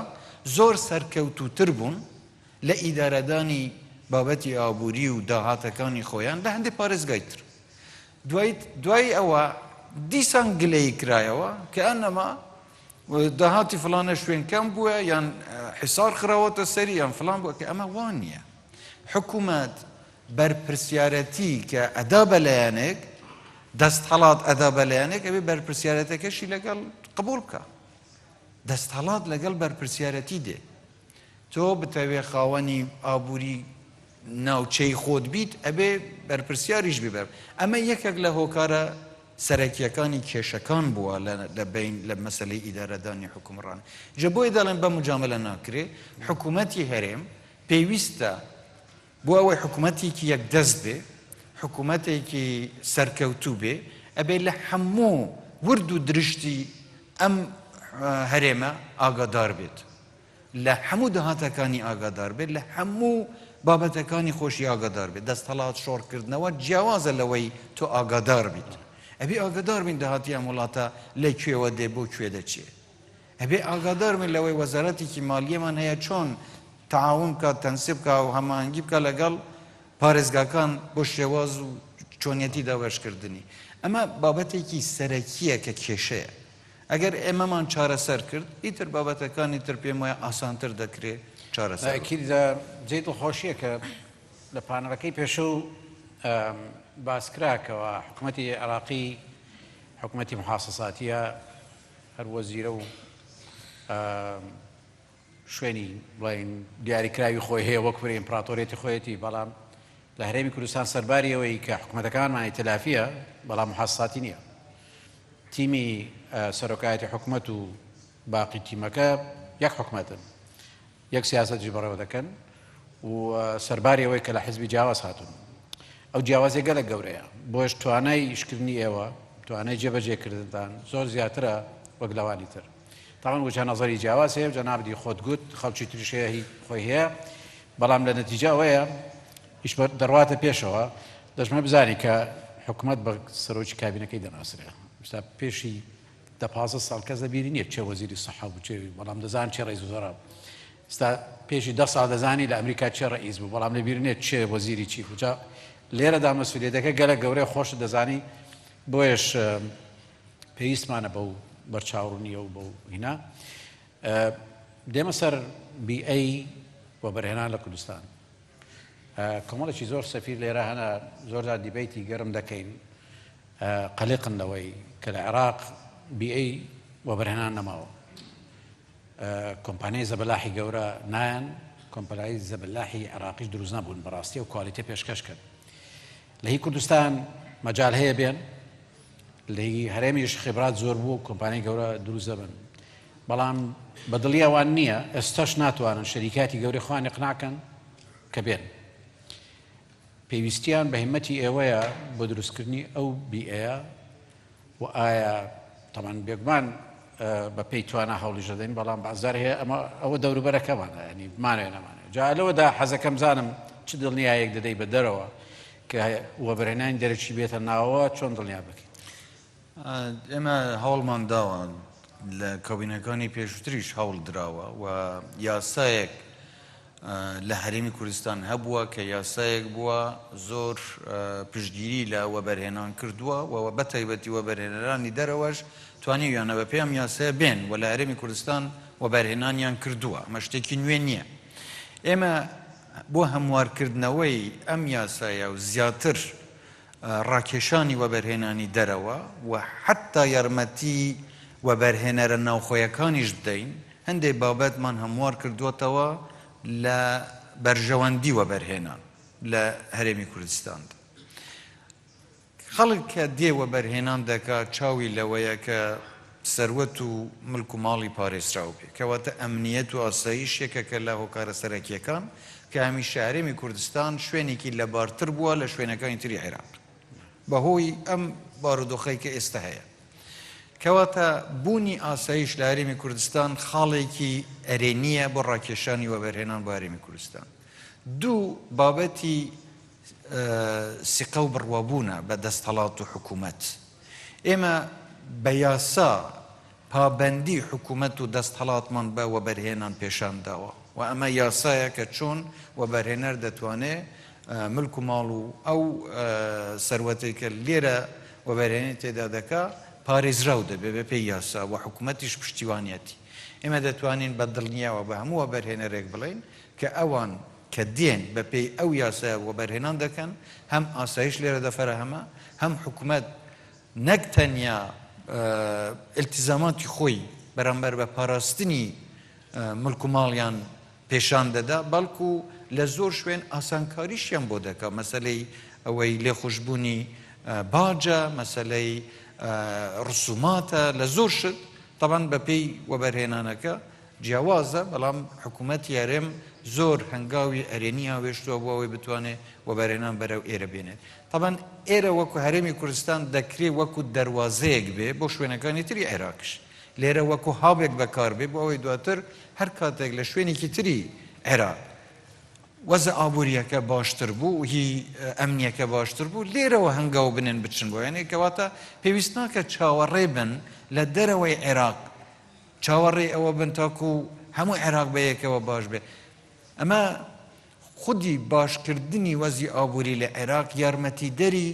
زۆر سەرکەوتوتر بوون لە ئیدارەدانی بابەتی ئابووری و داهاتەکانی خۆیان لە هەندێک پارێزگای تر. دوای ئەوە دیسان گلەی کرایەوە کە ئەنەما داهاتی فلانە شوێن کەم بووە یان حیسار خراوەتە سەری یان فلان بووە کە ئەمە وان نییە. حکوومەت بەرپرسیارەتی کە ئەدا بەلایەنێک دەستهەڵات ئەدا بەلایەنێک ئەوێ بەرپرسیارەتەکەشی لەگەڵ قبول بکە. دەستهەڵات لەگەڵ بەرپرسیارەتی دێ. تۆ بتەوێ خاوەنی ئابووری ناوچەی خۆت بیت ئەبێ بەرپرسیاریش ببەر. ئەمە یەکێک لە هۆکارە سەرەکیەکانی کێشەکان بووە لە بین لە مەسەلەی ئیدارەدانی حکومڕان. جە بۆی دەڵێن بە مجاملە ناکرێ حکوومەتی هەرێم پێویستە بۆ ئەوەی حکوومەتێکی یەکدەست بێ، حکوومەتێکی سەرکەوتوو بێ، ئەبێ لە هەموو ورد و درشتی ئەم هەرێمە ئاگادار بێت، لە هەموو داهاتەکانی ئاگادار بێت، لە هەموو بابەتەکانی خۆشی ئاگادار بێت. دەستهەڵات شۆڕکردنەوە جیاوازە لەوەی تۆ ئاگادار بیت. ئەبێ ئاگادار بین داهاتی ئەم وڵاتە لە کوێوە دێ بۆ کوێ دەچێ. ئەبێ ئاگادار بین لەوەی وەزارەتێکی مالیەمان هەیە چۆن تەعاون بکات، تەنسیب بکات و هەماهەنگی بکات لەگەڵ پارێزگاکان بۆ شێواز و چۆنیەتی داوەشکردنی ئەمە بابەتێکی سەرەکیە کە کێشەیە ئەگەر ئێمەمان چارەسەر کرد ئیتر بابەتەکانی تر پێم وایە ئاسانتر دەکرێت چارەسەر ئەکید جێ دڵخۆشیە کە لە پانەڵەکەی پێشوو باسکراکەوە حکوومەتی عێراقی حکوومەتی محاسەساتیە هەر وەزیرە و شوێنی بڵین دیاریکراوی خۆی هەیە وەک وەری ئیمپراتۆریەتی خۆیەتی بەڵام لە هەرێمی کوردستان سەرباریەوەی کە حکوومەتەکانمانی تەلافیە بەڵام محاسەساتی نییە تیمی سەرۆکایەتی حکوومەت و باقی تیمەکە یەک حکوومەتن یەک سیاسەتی بەڕێوە دەکەن و سەرباریەوەی کە لە حیزبی جیاواز هاتون ئەو جیاوازێ گەلێک گەورەیە بۆش توانای ئیشکردنی ئێوە توانای جێبەجێکردنتان زۆر زیاترە وەک لەوانی تر تاوان وجهە نەزەری جیاواز هەیە جەنابی خۆت گوت خەڵکی تریشەیە هی خۆی هەیە بەڵام لە نەتیجە ئەوەیە هیچ دەڕواتە پێشەوە دەژمە بزانی کە حکوومەت بە سەرۆکی کابینەکەی دەناسرێ ستا پێشی دە 15 ساڵ کەس دەبیری نییە چێ وەزیری سەحا بوو چێ بەڵام دەزان چێ ڕئیس وزەرا ستا پێشی 10 ساڵ دەزانی لە ئەمریکا چێ ڕئیس بوو بەڵام لەبیر نییە چێ وەزیری چی بوو جا لێرەدا مەسئولیەتەکە گەلە گەورەی خۆش دەزانی بۆیش پێویستمانە بەو بەرچاوڕوونیە و بەو هینا دێمە سەر بیئەی وەبەرهێنان لە کوردستان کۆمەڵێکی زۆر سەفیر لێرە هەنا زۆرجار دیبەیتی گەرم دەکەین قەلیقن لەوەی کە لە عێراق بیئەی وەبەرهێنان نەماوە کۆمپانیای زەبەلاحی گەورە نایەن کۆمپانیای زەبەلاحی عێراقیش دروست نەبوون بەڕاستی و کوالیتی پێشکەش کرد لە هی کوردستان مەجال هەیە بێن لە هەرێمیش خبرات زۆر بوو کۆمپانیای گەورە دروست دەبن بەڵام بەدڵی ئەوان نییە ئێستاش ناتوانن شەریکاتی گەوری خۆیان ئیقناکەن کە بێن پێویستیان بە هیمەتی ئێوەیە بۆ دروستکردنی ئەو بیئەیە و ئایا تەمان بێگومان بە پێی توانە هەوڵی ژەدەین بەڵام بازار هەیە ئەمە ئەوە دەوروبەرەکەمانە ینی بمانوێ نەمانێت جا لەوەدا حەزەکەم زانم چ دڵنیایەک دەدەی بە دەرەوە کە وەبەرهێنانی دەرەکی بێتە ناوەوە چۆن دڵنیا بکەین ئێمە هەوڵمان داوە لە کابینەکانی پێشووتریش هەوڵ دراوە و یاسایەک لە هەرێمی کوردستان هەبووە کە یاسایەک بووە زۆر پشتگیری لە وەبەرهێنان کردووە و بە تایبەتی وەبەرهێنەرانی دەرەوەش توانیویانە بە پێم یاسایە بێن و لە هەرێمی کوردستان وەبەرهێنانیان کردووە مە شتێکی نوێ نییە ئێمە بۆ هەموارکردنەوەی ئەم یاسایە و زیاتر ڕاکێشانی وەبەرهێنانی دەرەوە و حتا یارمەتی وەبەرهێنەرە ناوخۆیەکانیش بدەین هەندێک بابەتمان هەموار کردووەتەوە لە بەرژەوەندی وەبەرهێنان لە هەرێمی کوردستاندا خەڵک کە دێ وەبەرهێنان دەکات چاوی لەوەیە کە سەروەت و ملک و ماڵی پارێزراو بێ کەواتە ئەمنیەت و ئاسایشێکە کە لە هۆکارە سەرەکیەکان کە هەمیشە هەرێمی کوردستان شوێنێکی لەبارتر بووە لە شوێنەکانی تری عێراق بەهۆی ئەم بارودۆخەی کە ئێستا هەیە کەواتە بوونی ئاسایش لە هەرێمی کوردستان خاڵێکی ئەرێنیە بۆ ڕاکێشانی وەبەرهێنان بۆ هەرێمی کوردستان دوو بابەتی سقە و بڕوابوونە بە دەستهەڵات و حکوومەت ئێمە بە یاسا پابەندی حکوومەت و دەستهەڵاتمان بە وەبەرهێنان پێشان داوە و ئەمە یاسایە کە چۆن وەبەرهێنەر دەتوانێت ملک و ماڵ و ئەو سەروەتێک کە لێرە وەبەرهێنێت تێدا دەکا پارێزراو دەبێ بە پێی یاسا و حکوومەتیش پشتیوانیەتی ئێمە دەتوانین بە دڵنیاوە بە هەموو وەبەرهێنەرێک بڵین کە ئەوان کە دێن بە پێی ئەو یاسایە وەبەرهێنان دەکەن هەم ئاسایش لێرە دەفەرەهەمە هەم حکوومەت نەک تەنیا التیزاماتی خۆی بەرامبەر بە پاراستنی ملک و ماڵیان پێشان دەدا بەڵکو لە زۆر شوێن ئاسانکاریشیان بۆ دەکا مەسەلەی ئەوەی لێخۆشبوونی باجە مەسەلەی ڕسوماتە لە زۆر شت تەبەن بە پێی وەبەرهێنانەکە جیاوازە بەڵام حکوومەتی هەرێم زۆر هەنگاوی ئەرێنی هاوێشتووە بۆ ئەوەی بتوانێت وەبەرهێنان بەرەو ئێرە بێنێت تەبەن ئێرە وەکو هەرێمی کوردستان دەکرێت وەکو دەروازەیەک بێ بۆ شوێنەکانی تری عێراقش لێرە وەکو هاوێک بەکار بێ بۆ ئەوەی دواتر هەر کاتێک لە شوێنێکی تری عێراق وەزە ئابوووریەکە باشتر بوو هی ئەمنیەکە باشتر بوو لێرەوە هەنگاو بنن بچن بۆ یانێ کەواتە پێویست ناکە چاوەڕێ بن لە دەرەوەی عێراق چاوەڕێ ئەوە بن تاکو هەموو عێراق بەیەکەوە باش بێ ئەمە خودی باشکردنی وەزی ئابووری لە عێراق یارمەتیدەری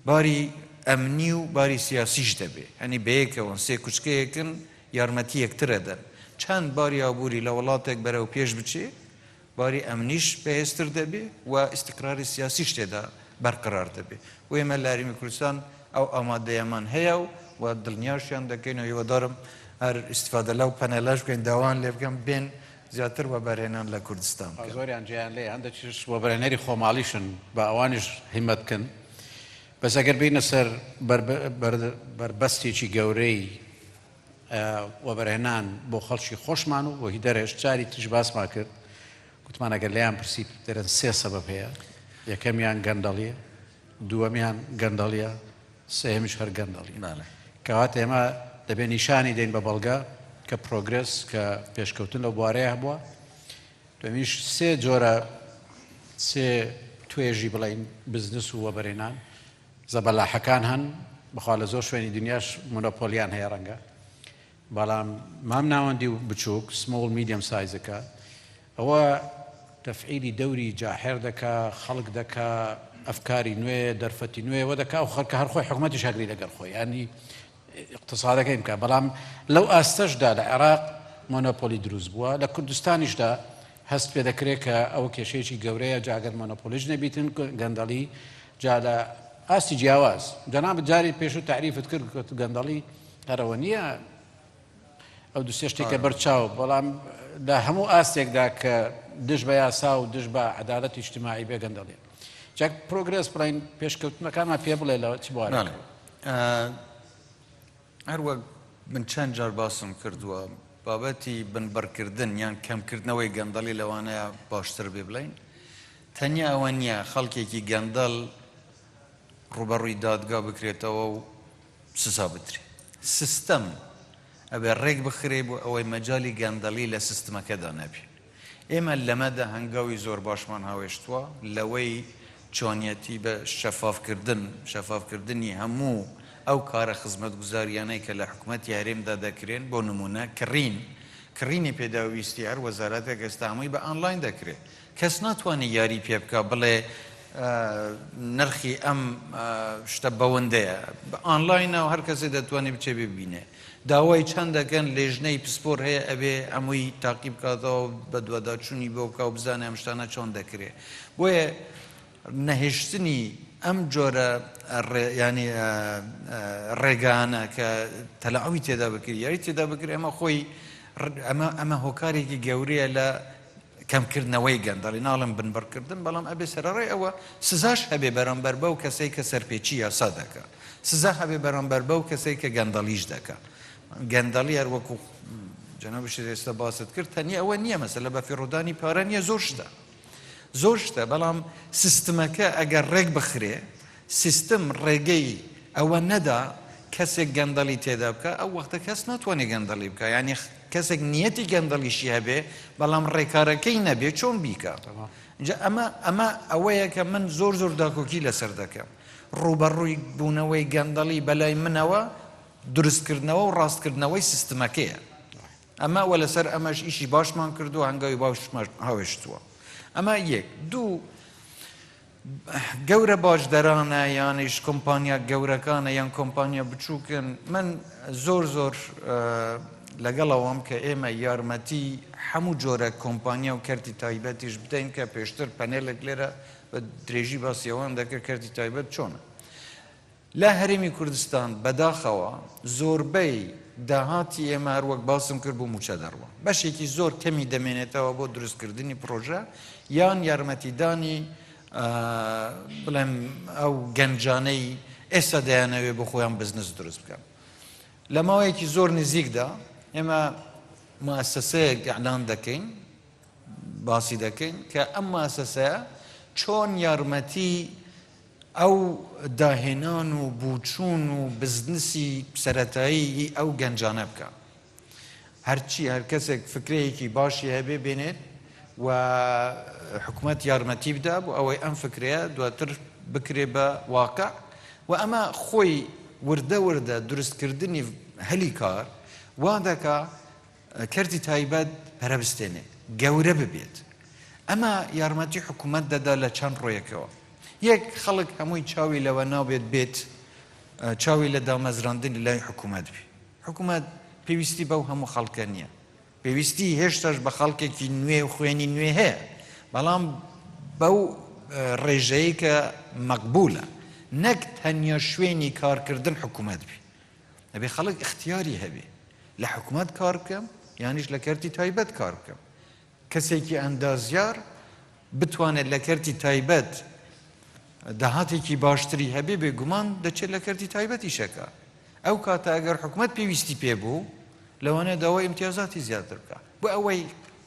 باری ئەمنی و باری سیاسیش دەبێ هەنی بەیەکەوە سێ کوچکەیەکن یارمەتی یەکترە دەن چەند باری ئابووری لە وڵاتێک بەرەو پێش بچێ باری ئەمنیش بەهێزتر دەبێ و ئیستیقراری سیاسیش تێدا بەرقرار دەبێ و ئێمە لە هەرێمی کوردستان ئەو ئامادەیەمان هەیە و دڵنیاشیان دەکەین و هیوادارم هەر ئیستیفادە لەو پەنەلەش بکەین داوان لێ بکەم بێن زیاتر وەبەرهێنان لە کوردستان زۆریان جیان لێ هەندێکیش وەبەرهێنەری خۆماڵیشن بە ئەوانیش هیمەت بکەن بەس ئەگەر بینە سەر بربەستێکی گەورەی وەبەرهێنان بۆ خەڵکی خۆشمان و وەهی دەرێش جاری تیش باسمان کرد گوتمان ئەگەر لێیان پرسی دەرەن سێ سەبەب هەیە یەکەمیان گەندەڵیە دووەمیان گەندەڵیە سێهەمیش هەر گەندەڵی کەواتە ئێمە دەبێ نیشانی دەین بە بەڵگە کە پرۆگرس کە پێشکەوتن لەو بوارەیە هەبووە دومیش سێ جۆرە سێ توێژی بڵین بزنس و وەبەرهێنان زەبەلاحەکان هەن بەخوا لە زۆر شوێنی دنیاش مۆنۆپۆلیان هەیە ڕەنگە بەڵام مام ناوەندی و بچووک سمۆڵ میدیەم سایزەکە ئەوە تەفعیلی دەوری جاحێر دەکا خەڵک دەکا ئەفکاری نوێ دەرفەتی نوێەوە دەکا و خەڵکە هەر خۆی حکومەتی شاگری لەگەر خۆی ینی اقتصادەکەی بکە بەڵام لەو ئاستەشدا لە عێراق مۆنۆپۆلی دروست بووە لە کوردستانیشدا هەست پێ دەکرێت کە ئەو کێشەیەکی گەورەیە جاگەر مۆنۆپۆلیش نەبیتن گەندەڵی جا لە ئاستی جیاواز جەناب جاری پێش و تعریفت کرد گەندەڵی هەرەوە نییە ئەو دوسێ شتێکە بەرچاو بەڵام لە هەموو ئاستێکدا کە دش بە یاسا و دش بە عەدالەتی ئیجتیماعی بێ گەندەڵێ جاک پرۆگرس بڵین پێشکەوتنەکانمان پێ بڵێ لەوە چی بوارە هەروەک من چەند جار باسم کردووە بابەتی بنبەرکردن یان کەمکردنەوەی گەندەڵی لەوانەیە باشتر بێ بڵین تەنیا ئەوە نییە خەڵکێکی گەندەڵ ڕوبەڕووی دادگا بکرێتەوە و سزا بدرێ سیستەم ئەبێ ڕێک بخرێ بۆ ئەوەی مەجای گەندەڵی لە سیستمەکەدا نەبێ ئێمە لەمەدا هەنگاوی زۆر باشمان هاوێشتووە لەوەی چۆنیەتی بە شەفافکردنی هەموو ئەو کارە خزمەت گوزاریانەی کە لە حکوومەتی هەرێمدا دەکرێن بۆ نمونە کڕینی پێداویستی هەر وەزارەتێک ئێستا هەمووی بە ئانلاین دەکرێت کەس ناتوانێت یاری پێ بکە بڵێ نرخی ئەم شتە بەوەندەیە بە ئانلاینەوە هەر کەسێ دەتوانێت بچێ ببینێ داوای چەند دەکەن لێژنەی پسپۆر هەیە ئەبێ ئەمووی تاقی بکاتەوە بە دوواداچوونی بۆ بکە و بزانێ ئەم شتانە چۆن دەکرێت بۆیە نەهێشتنی ئەم جۆرە ینی ڕێگانە کە تەلاعوی تێدا بکرێت یاری تێدا بکرێت ئەمە خۆی ئەمە هۆکارێکی گەورەیە لە کەمکردنەوەی گەندەڵی ناڵم بنبەرکردن بەڵام ئەبێ سەرڕێ ئەوە سزاش هەبێ بەرامبەر بەو کەسەی کە سەرپێچی یاسا دەکە سزا هەبێ بەرامبەر بەو کەسەی کە گەندەڵیش دەکە گەندەڵی هەر وەکو جەنابشی ئێستا باست کرد تەنیا ئەوە نییە مەسەلە بە فیڕۆدانی پارە نییە زۆر شتە بەڵام سیستمەکە ئەگەر ڕێک بخرێ سیستم ڕێگەی ئەوە نەدا کەسێک گەندەڵی تێدا بکە ئەو وەختە کەس ناتوانێت گەندەڵی بکە ینی کەسێک نیەتی گەندەڵیشی هەبێ بەڵام ڕێکارەکەی نەبێ چۆن بیکە ئەمە ئەوەیە کە من زۆر داکۆکی لەسەر دەکەم ڕوبەڕووی بوونەوەی گەندەڵی بەلای منەوە دروستکردنەوە و ڕاستکردنەوەی سیستمەکەیە ئەمە وە لەسەر ئەمەش ئیشی باشمان کردو هەنگاوی باش هاوێشتووە ئەمە یەک دوو گەورە باشدەرانە یانیش کۆمپانیا گەورەکانە یان کۆمپانیا بچووکن من زۆر لەگەڵەوەم کە ئێمە یارمەتی هەموو جۆرە کۆمپانیا و کەرتی تایبەتیش بدەین کە پێشتر پەنێلێک لێرە بە درێژی باسیەوەم دەکرد کەرتی تایبەت چۆنە لە هەرێمی کوردستان بەداخەوە زۆربەی داهاتی ئێمە هەروەک باسم کرد بۆ موچە دەڕوە بەشێکی زۆر کەمی دەمێنێتەوە بۆ دروستکردنی پرۆژە یان یارمەتیدانی بڵێم ئەو گەنجانەی ئێستا دەیانەوێ بۆ خۆیان بزنس دروست بکەن لە ماوەیەکی زۆر نزیکدا ئێمە موسسەیەک ئەعلان دەکەین باسی دەکەین کە ئەم موسسەیە چۆن یارمەتی ئەو داهێنان و بووچوون و بزنسی سەرەتایی ئەو گەنجانە بکە هەرچی هەر کەسێک فکرەیەکی باشی هەبێ بێنێت و حکوومەت یارمەتی بدا بۆ ئەوەی ئەم فکرەیە دواتر بکرێ بە واقع و ئەمە خۆی وردە دروستکردنی هەلی کار وا دەکا کەرتی تایبەت پەرەبستێنێ گەورە ببێت ئەمە یارمەتی حکوومەت دەدا لە چەند ڕۆیەکەوە یەک خەڵک هەمووی چاوی لەوە نابێت بێت چاوی لە دامەزراندنی لای حکوومەت بی حکوومەت پێویستی بەو هەموو خەڵکە نییە پێویستی هێشتاش بە خەڵکێکی نوێ و خوێنی نوێ هەیە بەڵام بەو ڕێژەیە کە مەقبولە نەک تەنیا شوێنی کارکردن حکوومەت بی ئەبێ خەڵک اختیاری هەبێ لە حکوومەت کار بکەم یانیش لە کەرتی تایبەت کار بکەم کەسێکی ئەندازیار بتوانێت لە کەرتی تایبەت داهاتێکی باشتری هەبێ بێگومان دەچێت لە کەرتی تایبەتی شەکە ئەو کاتە ئەگەر حکوومەت پێویستی پێبوو لەوانەیە داوای امتیازاتی زیاتر بکە بۆ ئەوەی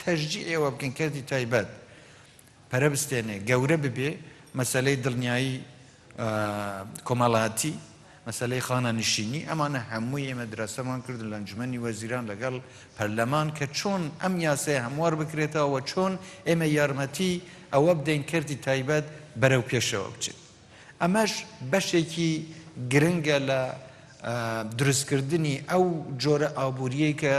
تەشجیع ئێوە بکەن کەرتی تایبەت پەرە بستێنێ گەورە ببێ مەسەلەی دڵنیایی کۆمەڵایەتی مەسەلەی خانەنشینی ئەمانە هەمووی ئێمە دراسەمان کرد لە ئەنجومەنی وەزیران لەگەڵ پەرلەمان کە چۆن ئەم یاسایە هەموار بکرێتەوە چۆن ئێمە یارمەتی ئەوە بدەین کەرتی تایبەت بەرەو پێشەوە بچێت ئەمەش بەشێکی گرنگە لە دروستکردنی ئەو جۆرە ئابووریەی کە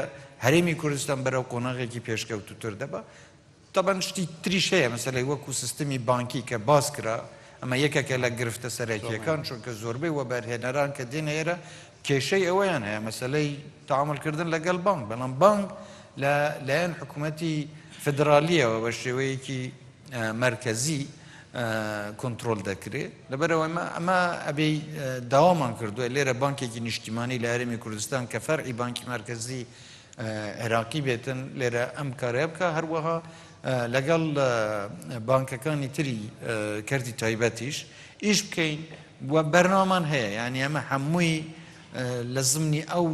هەرێمی کوردستان بەرەو قۆناغێکی پێشکەوتوتر دەبە تەبەن شتی تریش هەیە مەسەلەی وەکو سیستمی بانکی کە باس کرا ئەمە یەکێکە لە گرفتە سەرەکیەکان چونکە زۆربەی وەبەرهێنەران کە دێنە ئێرە کێشەی ئەوەیان هەیە مەسەلەی تەعاملکردن لەگەڵ بانک بەڵام بانک لایەن حکوومەتی فدرالیەوە بە شێوەیەکی مرکزی کۆنتڕۆل دەکرێت لەبەرەوە ئەمە ئەبێ داوامان کردووە لێرە بانکێکی نیشتیمانی لە هەرێمی کوردستان کە فەرعی بانکی مرکزی عێراقی بێتن لێرە ئەم کارە بکە هەروەها لەگەڵ بانکەکانی تری کەرتی تایبەتیش ئیش بکەین وە بەرنامان هەیە یعنی ئەمە هەمووی لە زمنی ئەو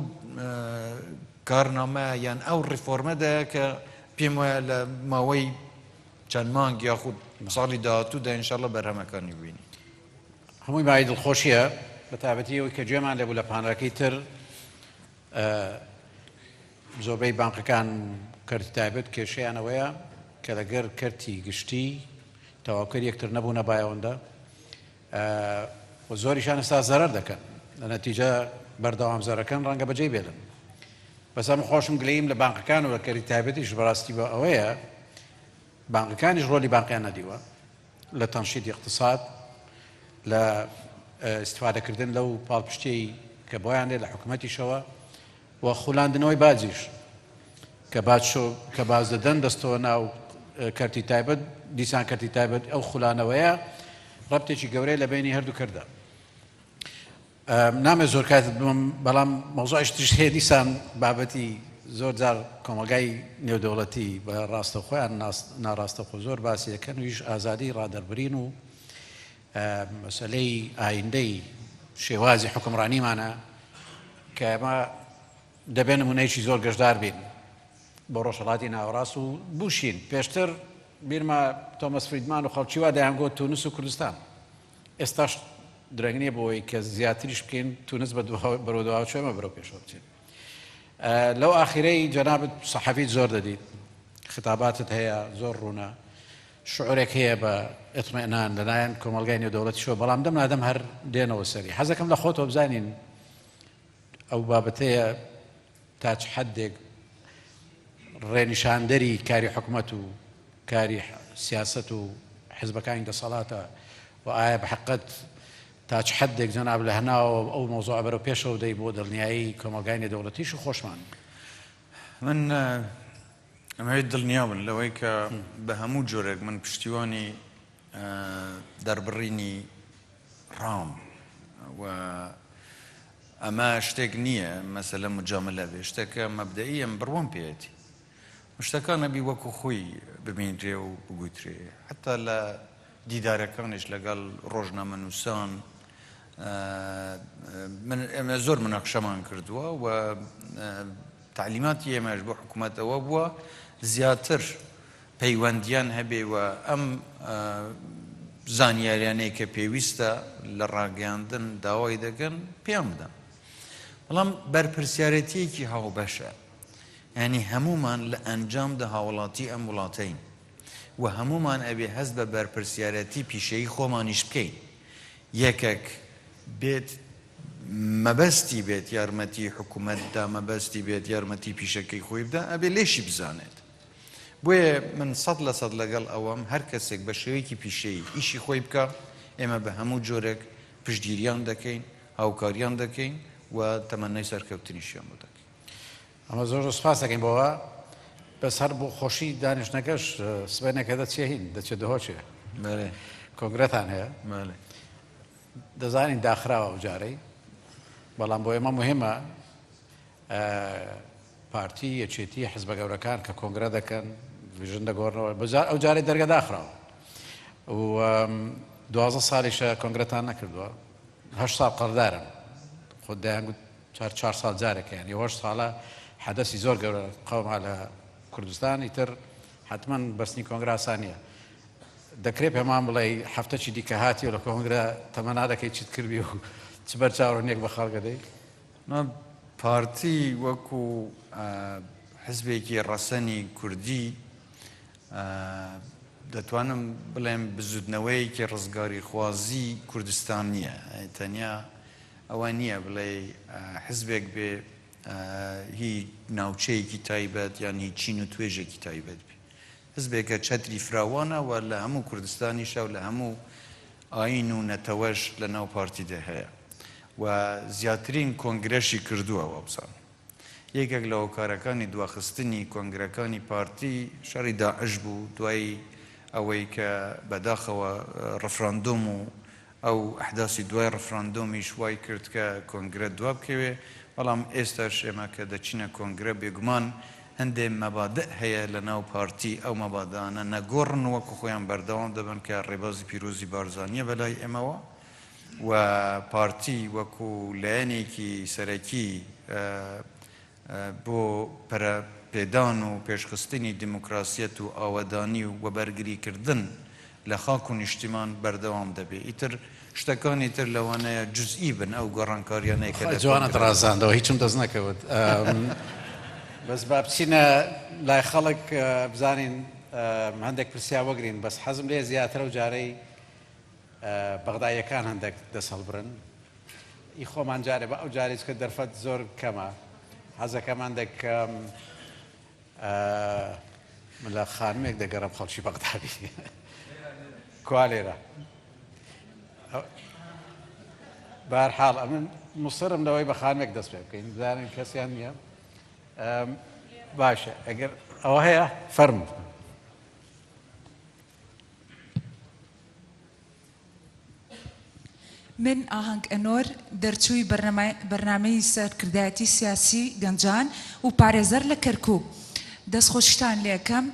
کارنامە یان ئەو ڕیفۆرمەدایە کە پێم وایە لە ماوەی چەند مانگ یاخود ساڵی داهاتوودا ئینشاڵڵا بەرهەمەکانی ببینی هەمووی مای دڵخۆشیە بە تایبەتی ئەوەی کە گوێمان لێبوو لە پانەکەی تر زۆربەی بانقەکان کەرتی تایبەت کێشەیانەوەیە کە لەگەر کەرتی گشتی تەواوکەر یەکتر نەبوونە بایەوەندە و زۆریشان ئێستا زەرەر دەکەن لە نەتیجە بەردەوامزارەکان ڕەنگە بەجێ بێنن بەس ئەم خۆشم گلەیم لە بانقەکان و لە کەرتی تایبەتیش بەڕاستی بە ئەوەیە بانقەکانیش ڕۆلی بانقیان نەدیوە لە تەنشیدی اقتصاد لە استفادەکردن لەو پاڵپشتەی کە بۆیان لێ لە حکوومەتیشەوە و خولاندنەوەی باجیش کە باز دەدەن دەستەوە ناو کەرتی تایبەت دیسان کەرتی تایبەت ئەو خولانەوەیە ڕەبتێکی گەورەی لە بینی هەردوو کردە نامێت زۆر کاتت بم بەڵام مەوزوعش تریش هەیە دیسان بابەتی زۆر جار کۆمەلگای نێودەوڵەتی بە ڕاستە خۆیان ناڕاستەخۆ زۆر باسی دەکەن ویش ئازادی ڕادەربرین و مەسەلەی ئایندەی شێوازی حکومڕانیمانە کە ئێمە دەبێن نمونەیەکی زۆر گەشتدار بین بۆ ڕۆژهەڵاتی ناوەڕاست و بوشین پێشتر بیرمە تۆمەس فریدمان و خەڵکی وا دەیانگۆ تونس و کوردستان ئێستاش درەنگ نییە بۆەوەی کە زیاتریش بکەین تونس بەرەو دواوە چۆمە بەرەو پێشەوە بچین لەو ئاخیرەی جەنابەت سەحەفیت زۆر دەدیت خطاباتت هەیە زۆر ڕوونە شعورێک هەیە بە ئێتمێنان لەلایەن کۆمەلگای نێودەوڵەتیشەوە بەڵام دەم نادەم هەر دێنەوە سەری حەزەکەم لە خۆتەوە بزانین ئەو بابەتەیە تا چ حەدێک ڕێنیشاندەری کاری حکوومەت و کاری سیاسەت و حزبەکانی دەسەڵاتە و ئایا بەحقەت تا چ حەدێک جەناب لە هەناوە ئەو مۆزوع بەرەو پێشەوە دەی بۆ دڵنیایی کۆمەلگای نێودەوڵەتیش و خۆشمان من ئەمەوێت دڵنیا بن لەوەی کە بە هەموو جۆرێک من پشتیوانی دەربڕینی ڕام و ئەمە شتێک نییە مەسەلە مجاملە بێ شتێکە مەبدەئی ئەم بڕوام پێێتی شتەکان نەبی وەکو خۆی ببینرێ و بگویترێ حتا لە دیدارەکانش لەگەڵ ڕۆژنامەنووسان ئێمە زۆر مناقشەمان کردووە و تعلیماتی ئێمەش بۆ حکوومەتەوە بووە زیاتر پەیوەندیان هەبێ و ئەم زانیاریانەی کە پێویستە لە ڕاگەیاندن داوای دەکەن پێیان بدەن بەڵام بەرپرسیارەتیەکی هاوبەشە یعنی هەمومان لە ئەنجامدا هاوڵاتی ئەم وڵاتەین و هەمومان ئەبێ هەست بە بەرپرسیارەتی پیشەیی خۆمانیش بکەین یەکێک بێت مەبەستی بێت یارمەتی حکوومەتدا مەبەستی بێت یارمەتی پیشەکەی خۆی بدا ئەبێ لێشی بزانێت بۆیە من 100% لەگەڵ ئەوەم هەر کەسێک بە شێوەیەکی پیشەیی ئیشی خۆی بکە ئێمە بە هەموو جۆرێک پشتگیریان دەکەین هاوکاریان دەکەین و تەمەنای سەرکەوتنیشیان بۆ دەکەین. ئەمە زۆر سپاس دەکەین بۆەوە بەس هەر بۆ خۆشی دانیشتنەکەش سبەینەکە دەچێ هین دەچێت دهۆچێ کۆنگرەتان هەیە دەزانین داخراوە ئەو جارەی بەڵام بۆ ئێمە مهمە پارتی یەکێتی حزبە گەورەکان کە کۆنگرە دەکەن ویژن دەگۆڕنەوە ئەو جارەی دەرگە داخراوە و 12 ساڵیشە کۆنگرەتان نەکردووە 8 ساڵ قەڵدارن خۆ دەیانگوت 4 ساڵ جارێکیان 8 ساڵە حەدەسی زۆر گەورە قەوما لە کوردستان ئیتر حتمما بەستنی کۆنگرە ئاسان نییە دەکرێت پێمان بڵێ هەفتەی دیکە هاتی و لە کۆنگرە تەمەنا دەکەی چیت کردی و چ بەرچاوڕێک بە خەڵکە دەی پارتی وەکو حزبێکی ڕەسەنی کوردی دەتوانم بڵێم بزودنەوەیەکی ڕزگاری خوازی کوردستان نییە تەنیا ئەوە نییە بڵێ حزبێک بێ هی ناوچەیەکی تایبەت یان هی چین و توێژێکی تایبەت بێ حزبێکە چەتری فراوانە و لە هەموو کوردستانیشە و لە هەموو ئاین و نەتەوەش لە ناو پارتیدا هەیە و زیاترین کۆنگرەشی کردووە وەبزان یەکێک لە هۆکارەکانی دواخستنی کۆنگرەکانی پارتی شەڕی داعش بوو دوای ئەوەی کە بەداخەوە ڕەفراندۆم و ئەو ئەحداسی دوای ڕەفراندۆمیش وای کرد کە کۆنگرە دوا بکەوێ بەڵام ئێستاش ئێمە کە دەچینە کۆنگرە بێگومان هەندێک مەبادئ هەیە لە ناو پارتی ئەو مەبادانە نەگۆڕن وەکو خۆیان بەردەوام دەبن کە ڕێبازی پیرۆزی بارزانیە بەلای ئێمەوە و پارتی وەکو لایەنێکی سەرەکی بۆ پێدان و پێشخستنی دیموکراسیەت و ئاوەدانی و وەبەرگریکردن لە خاک و نیشتیمان بەردەوام دەبێت ئیتر شتەکانی تر لەوانەیە جزئی بن ئەو گۆڕانکاریانەیە کە جوانە ڕازاندەوە هیچم دەست نەکەوت بەس با بچینە لای خەڵک بزانین هەندێک پرسیار وەگرین بەس حەزم لێ زیاترە و جارەی بەغداییەکان هەندێک دەست هەڵبرن ئی خۆمان جارێ بە ئەو جارێک کە دەرفەت زۆر کەمە حەزەکەمان دەکەم لە خانمێک دەگەڕم خەڵکی بەغدادی کوا لێرە بەهەرحاڵ ئەمن مصرم لەوەی بە خانمێک دەست پێ بکەین بزانین کەسیان نییە باشە ئەگەر ئەوە هەیە فەرم من ئاهەنگ ئەنۆر دەرچووی بەرنامەی سەرکردایەتی سیاسی گەنجان و پارێزەر لە کەرکووک دەستخۆشتان لێکەم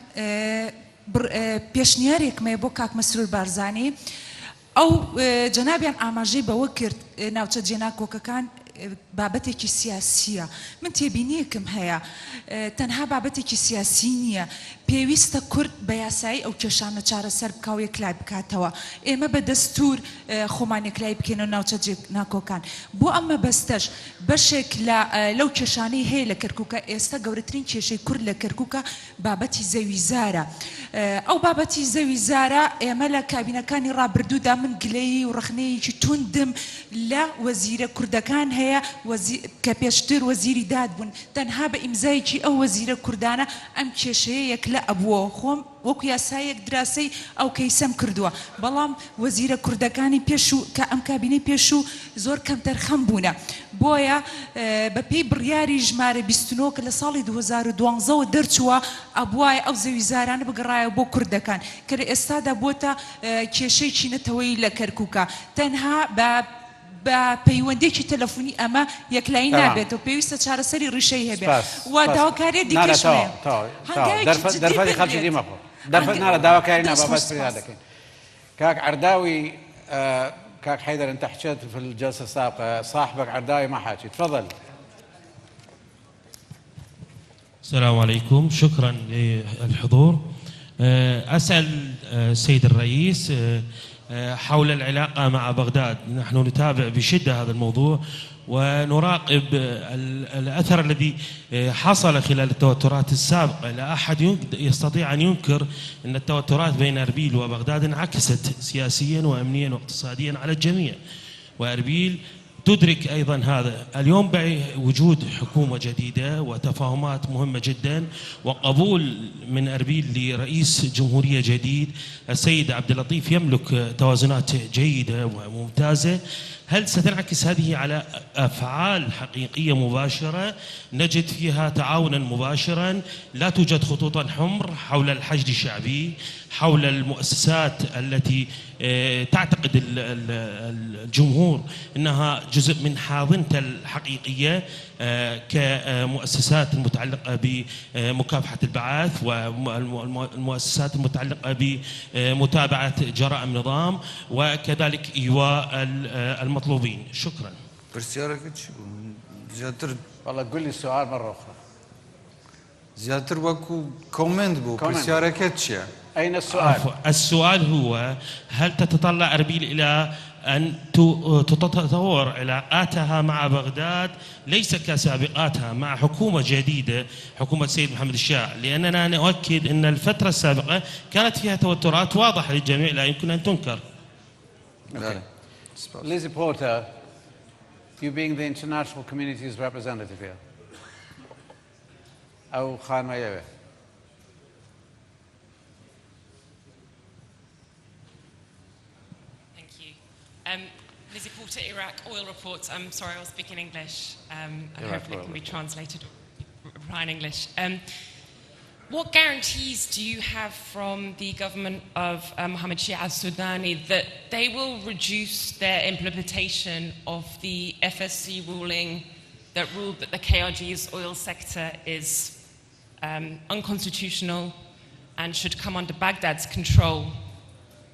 پێشنیارێکمێ بۆ کاک مەسرور بارزانی ئەو جەنابیان ئاماژەی بەوە کرد ناوچە جێناکۆکەکان بابەتێکی سیاسیە من تێبینیەکم هەیە تەنها بابەتێکی سیاسی نییە پێویستە کورد بە یاسایی ئەو کێشانە چارەسەر بکاو یەکلای بکاتەوە ئێمە بە دەستور خۆمان یەکلای بکەینەوە ناوچە جێناکۆکان بۆ ئەمە بەستەش بەشێک لەو کێشانەی هەیە لە کەرکووکە ئێستا گەورەترین کێشەی کورد لە کەرکووکە بابەتی زەویزارە ئەو بابەتی زەویزارە ئێمە لە کابینەکانی ڕابردوودا من گلەیی و ڕخنەیەکی توندم لە وەزیرە کوردەکان هەیە کە پێشتر وەزیری داد بوون تەنها بە ئیمزایەکی ئەو وەزیرە کوردانە ئەم کێشەیە یەکلە ئەبووە خۆم وەکو یاسایەک دراسی ئەو کەیسەم کردووە بەڵام وەزیرە کوردەکانی پێش و کە ئەم کابینەی پێش و زۆر کەم تەرخەم بوونە بۆیە بەپێی بڕیاری ژمارە 29 کە لە ساڵی 2012 دەرچووە ئەبوایە ئەو زەویزارانە بگەڕایە بۆ کوردەکان کە لە ئێستادا بۆتە کێشەی چینەتەوەی لە کەرکووکە تەنها بە پەیوەندێکی تەلەفۆنی ئەمە یەکلایی نابێتەوە پێویستە چارەسەری ڕیشەی هەبێت و داواکاریە دیکەشمەیە دەرفەتی خەڵکی دیمەخۆ دەرفەت نارە داواکاری نابابەت فرياد دەکەین كاك عرداوي كاك حيدر انت حكيت في الجلسه السابقه صاحبك عرداوي ما حاكي تفضل. السلام عليكم شكرا للحضور. اسال السيد الرئيس حول العلاقه مع بغداد نحن نتابع بشده هذا الموضوع ونراقب الأثر الذي حصل خلال التوترات السابقة لا أحد يستطيع أن ينكر أن التوترات بين أربيل وبغداد انعكست سياسيا وأمنيا واقتصاديا على الجميع وأربيل تدرك أيضا هذا اليوم بوجود حكومة جديدة وتفاهمات مهمة جدا وقبول من أربيل لرئيس جمهورية جديد السيد عبد اللطيف يملك توازنات جيدة وممتازة. هل ستنعكس هذه على أفعال حقيقية مباشرة نجد فيها تعاونا مباشرا، لا توجد خطوطا حمر حول الحشد الشعبي، حول المؤسسات التي تعتقد الجمهور أنها جزء من حاضنته الحقيقية كمؤسسات المتعلقة بمكافحة البعث والمؤسسات المتعلقة بمتابعة جرائم نظام وكذلك إيواء المطلوبين؟ شكرا. برسيارك زياتر والله قول لي السؤال مرة أخرى. زياتر وكو كومنت بو برسيارك تشيا. أين السؤال؟ عفوا. السؤال هو هل تتطلع أربيل إلى أن تتطور علاقاتها مع بغداد ليس كسابقاتها مع حكومة جديدة، حكومة السيد محمد الشاع، لأننا نؤكد أن الفترة السابقة كانت فيها توترات واضحة للجميع لا يمكن أن تنكر. Lizzie Porter, you being the international community's representative here. أو خان ميوه. Thank you. Lizzie Porter, Iraq Oil Reports. I'm sorry, I was speaking English. And hopefully it can be translated in English. What guarantees do you have from the government of Mohammed Shia al-Sudani that they will reduce their implementation of the FSC ruling that ruled that the KRG's oil sector is unconstitutional and should come under Baghdad's control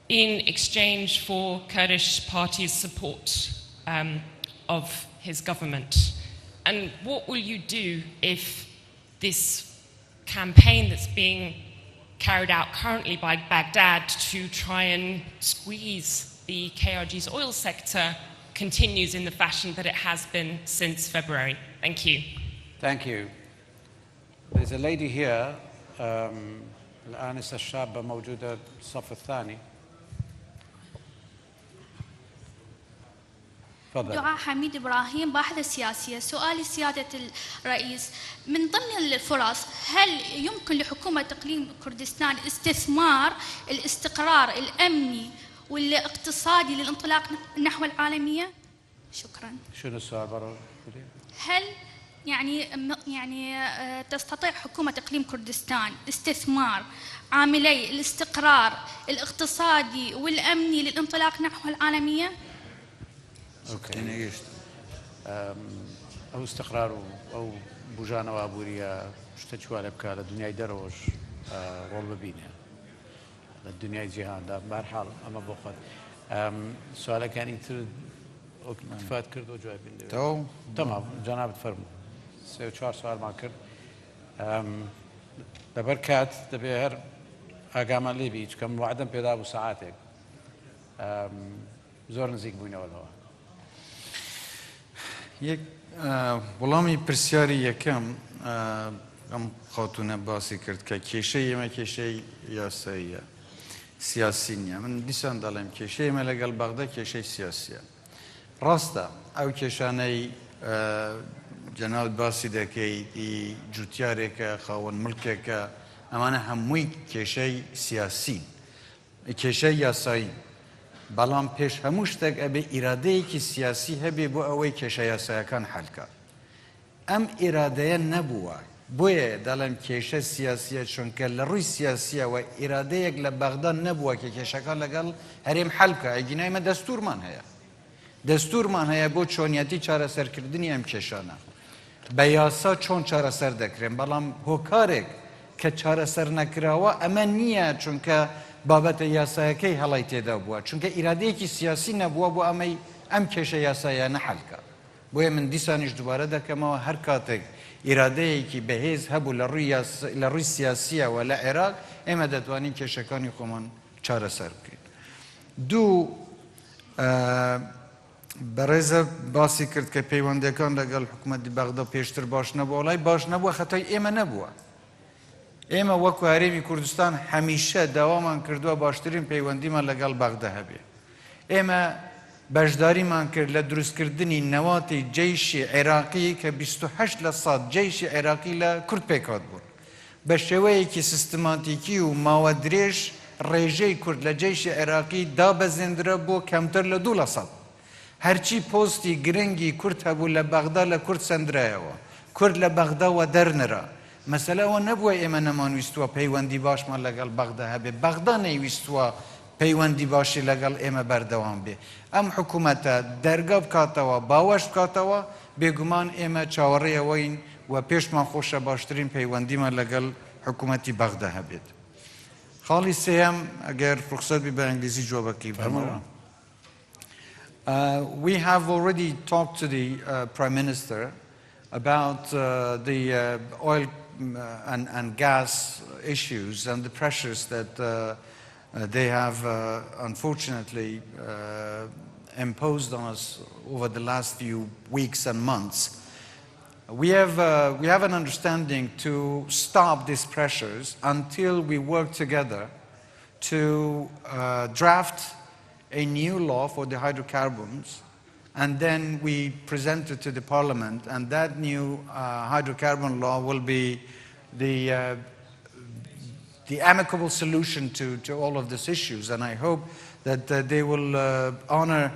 in exchange for Kurdish party's support of his government? And what will you do if this campaign that's being carried out currently by Baghdad to try and squeeze the KRG's oil sector continues in the fashion that it has been since February? Thank you. Thank you. There's a lady here, الآنسة الشابة موجودة الصف الثاني. دعاء حميد إبراهيم، باحثة سياسية. سؤالي سيادة الرئيس، من ضمن الفرص هل يمكن لحكومة إقليم كردستان استثمار الاستقرار الأمني والاقتصادي للانطلاق نحو العالمية؟ شكرا. شنو السؤال برا؟ هل يعني تستطيع حكومة إقليم كردستان استثمار عاملي الاستقرار الاقتصادي والأمني للانطلاق نحو العالمية؟ اوكي. او استقرار او بوجانا وابوريا شتشوال بكا للدنيا دروج رول ببينها الدنيا جهان دا بارحال اما بوخد سؤالك يعني ترد اكتفات كرد وجوابين تمام جناب تفرموا سيو 4 سؤال ما كرد لبركات دبيهر اقاما ليبي كم وعدم بيدا ابو ساعاتك زور نزيك بوينه والهوا یک وڵامی پرسیاری یەکەم ئەم خەوتونە باسی کرد کە کێشەی ئێمە کێشەی یاساییە سیاسی نییە. من دیسان دەڵێم کێشەی ئێمە لەگەڵ بەغدە کێشەی سیاسیە. ڕاستە ئەو کێشانەی جەناب باسی دەکەی جوتیارێکە خاوەن ملکێکە ئەمانە هەمووی کێشەی سیاسین کێشەی یاسایی. بەڵام پێش هەموو شتێک ئەبێ ئیرادەیەکی سیاسی هەبێ بۆ ئەوەی کێشە یاسایەکان حەلکە. ئەم ئیرادەیە نەبووە بۆیە دەڵێم کێشە سیاسیە چونکە لە ڕووی سیاسیەوە ئیرادەیەک لە بەغداد نەبووە کە کێشەکان لەگەڵ هەرێم حەلکە. ئەگینایمە دەستوورمان هەیە دەستوورمان هەیە بۆ چۆنیەتی چارەسەرکردنی ئەم کێشانە بە یاسا چۆن چارەسەر دەکرێن. بەڵام هۆکارێک کە چارەسەر نەکراوە ئەمە نییە چونکە بابەتە یاسایەکەی هەڵی تێدا بووە چونکە ئیرادەیەکی سیاسی نەبووە بۆ ئەمەی ئەم کێشە یاساییانە حەلکە. بۆیە من دیسانیش دووبارە دەکەمەوە هەر کاتێک ئیرادەیەکی بەهێز هەبوو لە ڕووی سیاسیەوە لە عێراق ئێمە دەتوانین کێشەکانی خۆمان چارەسەر بکەین. دوو بەڕێزە باسی کرد کە پەیوەندەکان لەگەڵ حکوومەتی بەغدە پێشتر باش نەبووە. وڵای باش نەبووە خەتای ئێمە نەبووە. ئێمە وەکو هەرێمی کوردستان هەمیشە داوامان کردووە باشترین پەیوەندیمان لەگەڵ بەغدە هەبێ. ئێمە بەشداریمان کرد لە دروستکردنی نەواتی جێیشی عێراقی کە 28 لە سەد جێیشی عێراقی لە کورد پێکات بوون بە شێوەیەکی سیستماتیکی و ماوە درێژ ڕێژەی کورد لە جێیشی عێراقی دابەزێنرە بۆ کەمتر لە 2 لە سەد هەرچی پۆستی گرنگی کورد هەبوو لە بەغدا لە کورد سندرایەوە کورد لە بەغداوە دەرنرا مەسەلەوە نەبووە ئێمە نەمانویستووە پەیوەندی باشمان لەگەڵ بەغدا هەبێ بەغدا نەیویستووە پەیوەندی باشی لەگەڵ ئێمە بەردەوام بێ ئەم حکوومەتە دەرگا بکاتەوە باوەش بکاتەوە بێگومان ئێمە چاوەڕێەوەین و پێشمان خۆشە باشترین پەیوەندیمان لەگەڵ حکوومەتی بەغدا هەبێت خاڵی سێەم ئەگەر ڕوخسەت بی بە ئەنگلیزی جوابەکەی بەمەوە we have already talked to the Prime Minister about the oil and gas issues and the pressures that they have unfortunately imposed on us over the last few weeks and months. We have an understanding to stop these pressures until we work together to draft a new law for the hydrocarbons, and then we present it to the Parliament, and that new hydrocarbon law will be the amicable solution to all of these issues. And I hope that they will honor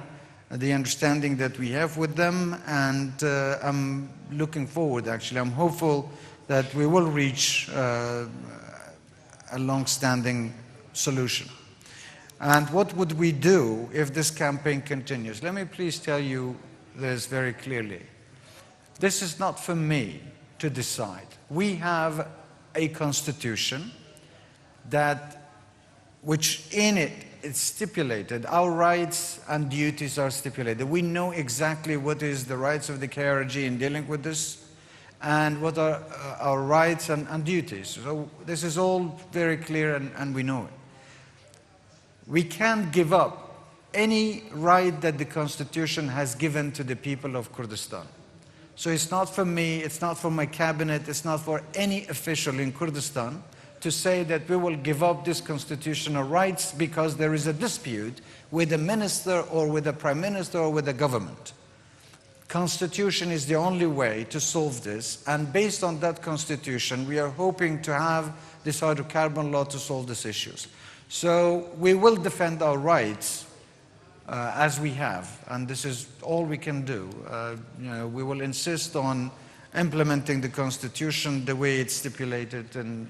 the understanding that we have with them, and I'm looking forward, actually. I'm hopeful that we will reach a long-standing solution. And what would we do if this campaign continues? Let me please tell you this very clearly. This is not for me to decide. We have a constitution which in it is stipulated, our rights and duties are stipulated. We know exactly what is the rights of the KRG in dealing with this and what are our rights and duties. So this is all very clear and we know it. We can't give up any right that the Constitution has given to the people of Kurdistan. So it's not for me, it's not for my cabinet, it's not for any official in Kurdistan to say that we will give up these constitutional rights because there is a dispute with a minister or with a prime minister or with the government. Constitution is the only way to solve this, and based on that constitution, we are hoping to have this hydrocarbon law to solve these issues. So we will defend our rights as we have, and this is all we can do. We will insist on implementing the Constitution the way it's stipulated in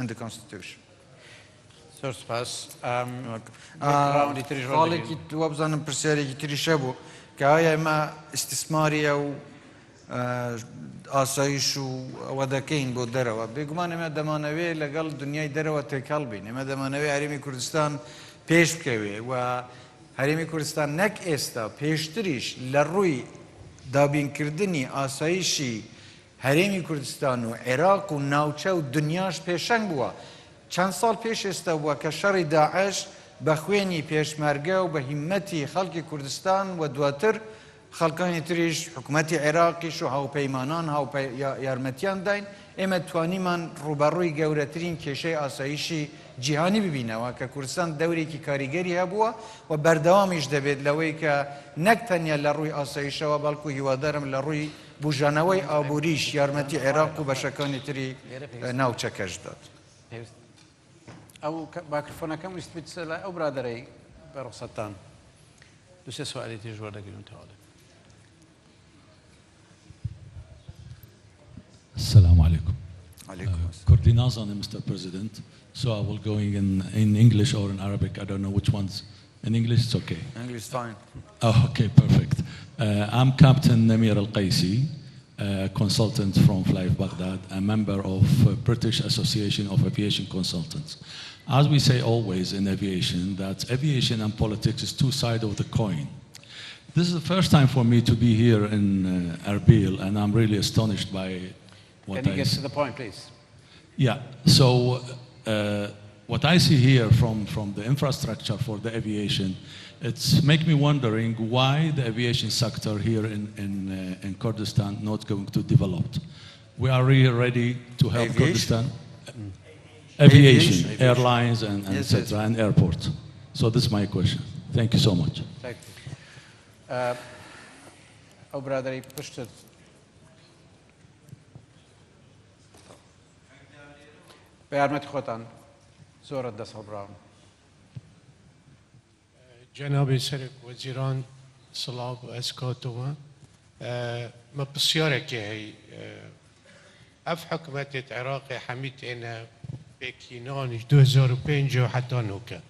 the Constitution. زۆر سپاس خاڵێکی دووە بزانم پرسیارێکی تریشە بوو کە ئایا ئێمە ئیستیسماریە و ئاسایش و ئەوە دەکەین بۆ دەرەوە بێگومان ئێمە دەمانەوێت لەگەڵ دنیای دەرەوە تێکەڵ بین ئێمە دەمانەوێت هەرێمی کوردستان پێش بکەوێ و هەرێمی کوردستان نەک ئێستا پێشتریش لە ڕووی دابینکردنی ئاسایشی هەرێمی کوردستان و عێراق و ناوچە و دنیاش پێشەنگ بووە چەند ساڵ پێش ئێستا بووە کە شەڕی داعش بە خوێنی پێشمەرگە و بە هیمەتی خەڵکی کوردستان و دواتر خەڵکانی تریش حکوومەتی عێراقیش و هاوپەیمانان یارمەتیان داین ئێمە توانیمان ڕوبەڕووی گەورەترین کێشەی ئاسایشی جیهانی ببینەوە کە کوردستان دەورێکی کاریگەری هەبووە و بەردەوامیش دەبێت لەوەی کە نەک تەنیا لە ڕووی ئاسایشەوە بەڵکو هیوادارم لە ڕووی بژانەوەی ئابووریش یارمەتی عێراق و بەشەکانی تری ناوچەکەش دات. ئەو باکرفۆنەکەم ویست بێت لە ئەو برادەرەی بە ڕوخسەتان دوسێ سوالی تری ژوەر دەگرن تەواو. Assalamu alaikum. Alaikum. Mr. President. So I will go in English or in Arabic. I don't know which ones. In English, it's okay. English is fine. Oh, okay, perfect. I'm Captain Namir Al-Qaisi, consultant from Flight Baghdad, a member of British Association of Aviation Consultants. As we say always in aviation, that aviation and politics is two sides of the coin. This is the first time for me to be here in Erbil, and I'm really astonished by what Can you get to the point, please? Yeah, so what I see here from the infrastructure for the aviation, it's make me wondering why the aviation sector here in Kurdistan not going to develop. We are really ready to help Kurdistan. Aviation, airlines and etc. and airports. So this is my question. Thank you so much. Thank you. ئەو برادری پشتت بە یارمەتی خۆتان زۆرت دەست هەڵبراون. جناب سرک وزیران سلاو و اسکاتوما ما بسیاره که هی اف حکومت عراق حمید اینا بکینانش 2005 و حتی نوکه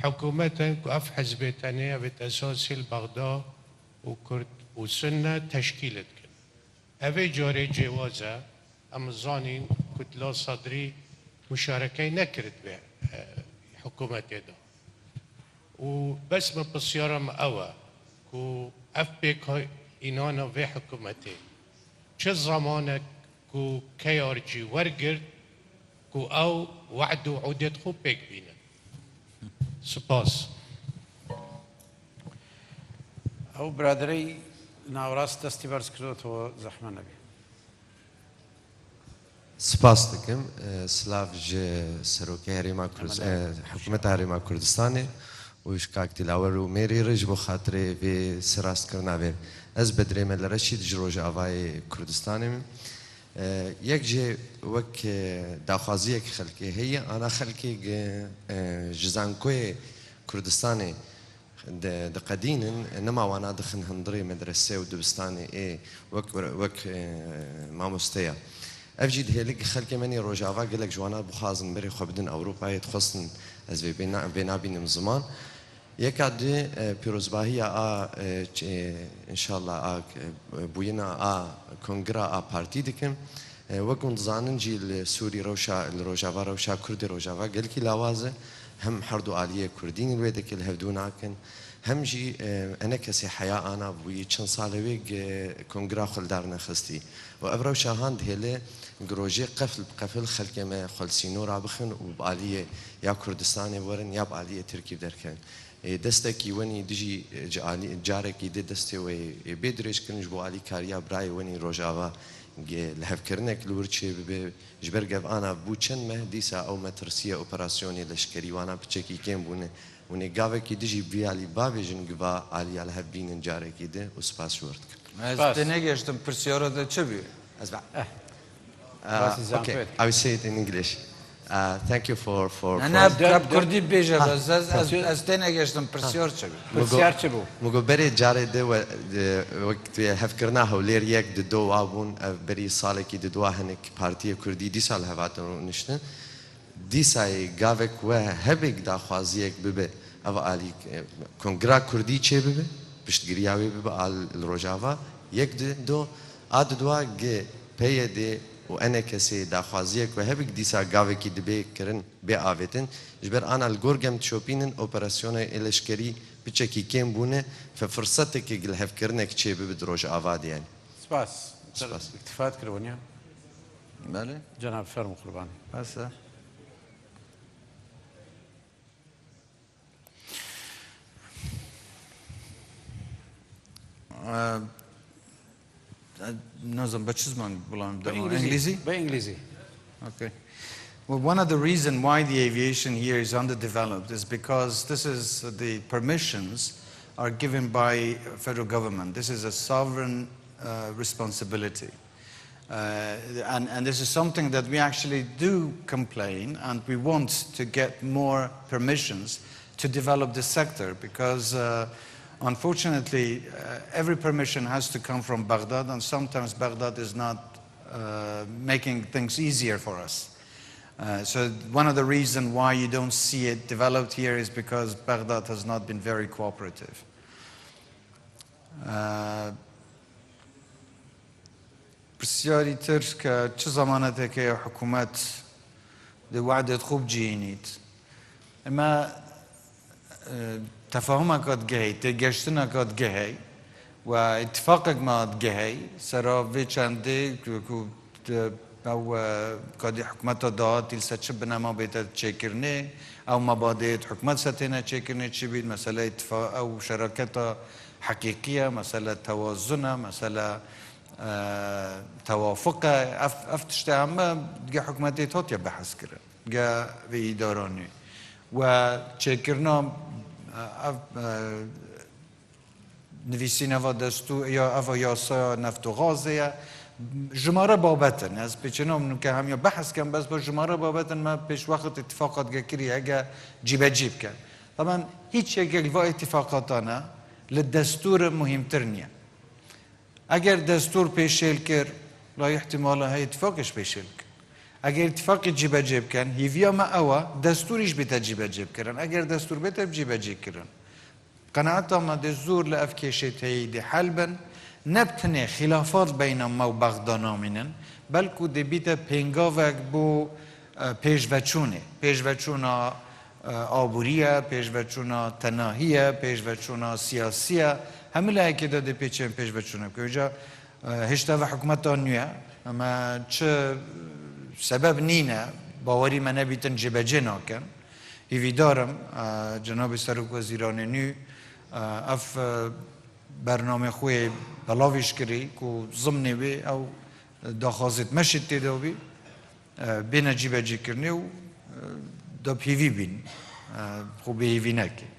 حکومت که اف حزبتانه بت اساسی بغداد و کرد و سنه تشکیلت کن اوه جاره جوازه امزانین کتلا صدری مشارکه نکرد به حکومت دا و بس ما بسیارم اوه که اف بک اینانا و حکومتی چه زمانه که کیارجی ورگرد که او وعد و عودت خوب بک بینه سپاس ئەو برادرەی ناوەڕاست دەستی بەرز کردوەوە زەحمە نەبێ. سپاس دەکەم سلااف ji سەرۆکی هەرێما حکوومەت هەرێما کوردستانê û ji kaktilawer û mêrê re ji bo xatirê vê sirastkirina vê ez bi dirê me li reşîd ji Rojavayê Kurdistanê me yek jê wek daxwaziyek xelkê heye ana xelkê ji zankoyê Kurdistanê diqedînin nema wana dixin hindirê medresê û dibistanê ê wek mamosteya ev jî dihêlik xelkê menê Rojava gelek ji wana bixwazin berê xwe bidin Ewropayê dixwastin ez vê nabînim ziman yeka dê pîrozbahiya a inşallah a bûyina a kongra a partî dikim wek hûn dizanin jî li Sûrî li Rojava rewşa Kurdê Rojava gelekî lawaz e hem herdû aliyê Kurdîn li wê dike li hevdû nakin hem jî ene kesê heya ana bûyî çend salê wê kongra xwe li dar nexistî û ev rewşa han dihêle girojê qefil bi qefil xelkê me xwelsînû rabixin û bi aliyê ya Kurdistanê werin ya bi aliyê Tirkî derken destekî wenî dijî carekî dê destê wê bê dirêjkirin ji bo alîkariya birayê wenî Rojava li hevkirinek li wir çê bibe ji ber gev ana bû çend meh dîsa ew me tirsiye operasyonê leşkerî wana piçekî kêm bûne û nê gavekî dijî vî alî bavêjin giva aliya li hev bînin carekî de û spas ji wir dikim. Ez te negeştim pirsiyara da çi bû? Ez okay, I will say it in English. Thank you for Kurdî bêje ez te negeştim pirsiyar çi bû? پرسیار چ بوو؟ مگو berê carê de wek hevkirina hewlêr yek di do wa bûn ev berî salekî di duwa hinek Partiyê Kurdî dîsa li hevatin û niştin dîsayê gavek we hebek daxwaziyek bibe ev alî kongra Kurdî çê bibe piştgiriya wê bibe al li Rojava yek di do a di duwa gê peyê dê û ene kesê daxwaziyek we hebek dîsa gavekî dibe kirin bê avêtin ji ber ana li gor gem dişopînin operasyona leşkerî piçekî kêm bûne ve fırsatekê li hevkirinek çê bibe di Rojava de yani. سپاس. اکتفاءت کردوونیە؟ بله جناب فەرموو قوربانی. بەسە نازم بە چ زمان بڵام ئینگلیزی؟ بە ئینگلیزی. Okay. Well, one of the reasons why the aviation here is underdeveloped is because this is the permissions are given by federal government. This is a sovereign responsibility. And this is something that we actually do complain and we want to get more permissions to develop this sector because unfortunately every permission has to come from Baghdad and sometimes Baghdad is not making things easier for us. So one of the reasons why you don't see it developed here is because Baghdad has not been very cooperative. بسیاری تر که چه زمانته که حکومت دی وعدت خوب جینید اما تفاهم کات گهی تگشتن کات گهی و اتفاق مات گهی سرا وی چنده او کادی حکومت داد تلسه چه بنما بیت چکرنه او مبادئ حکومت ستینه چکرنه چی بید مسئله اتفاق او شراکت حقیقیه مسئله توازنه مسئله توافق افتشته همه دیگه حکومتی تات یا بحث کرد دیگه وی دارانی و چکرنا نویسینەوە دەستور یا ئەڤە یاسا نەفت و غازەیە ژمارە بابەتن ئەس پێچێنەوە کە هەمیە بەحەسکەم بەس بە ژمارە بابەتن مە پێشوەخت اتفاقات گەکری هەگە جیبەجی بکەن طبعا هیچ یەکێک ڤ اتفاقاتانە لە دەستور مهمتر نییە ئەگەر دەستور پێشێل کرد لای احتیمالە هەیە اتفاقش پێشێل کرد ئەگەر اتفاقی جیبەجێ بکەن هیڤیامە ئەوە دەستوریش بێتە جیبەجێ بکردن ئەگەر دەستور بێتە جیبەجێکردن قەنەعەتەمە دێ زۆر لە ئەف کێشێتەیە دێ حەل بن نەبتنێ خلافات بینە مە و بەغدا نامێنن بەلکو دەبیتە پێنگاوێک بۆ پێشڤەچوونێ پێشڤەچوونە ئابووریە پێشڤەچوونە تەناهیە پێشڤەچوونە سیاسیە هەموو لایەکێدا دێ پێچێن پێشڤەچوونە بکە ئێجا هێشتا بە حکومەتان نوێە ئەمە چ سبب نینە باوەری مە نەبیتن جێبەجێ ناکەن هیویدارم جناب سەرۆک وەزیرانی نو ئەف بەرنامە خۆی بەڵاویش کردی و زمنێ وێ ئەو داخوازێت مەشت تێدا بی بێنە جیبەجێکردنێ و دا پێوی بین خۆ بێهیوی نەکێ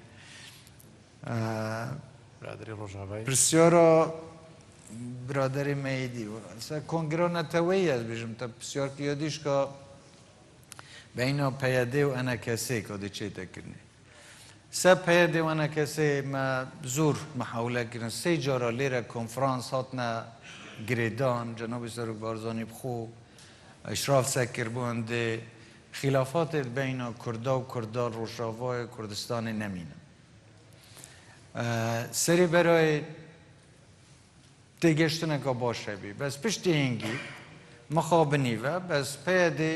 برادری ڕۆژاوایی پرسیارە برادری مەیدی کۆنگرا نەتەوەی ئەس بێژم تا پرسیارکە یادیش کە بەینە پەیەدێ و ئەنە کەسێک کە دەچێتەکردنێ سە پەیەدێ و ئەنە کەسێ مە زۆر محاولەکردن سێ جارە لێرە کۆنفرانس هاتنە گرێدان جەنابی سەرۆک بارزانî بخۆ ئیشراف سەرکردبوون دێ خلافاتێت بەینە کوردا و کوردا ڕۆژاوای کوردستانی نەمینە سەری بەرای تێگەشتنێکە باشە بی بەس پشتی هێنگی مەخابنیڤە بەس پەیەدێ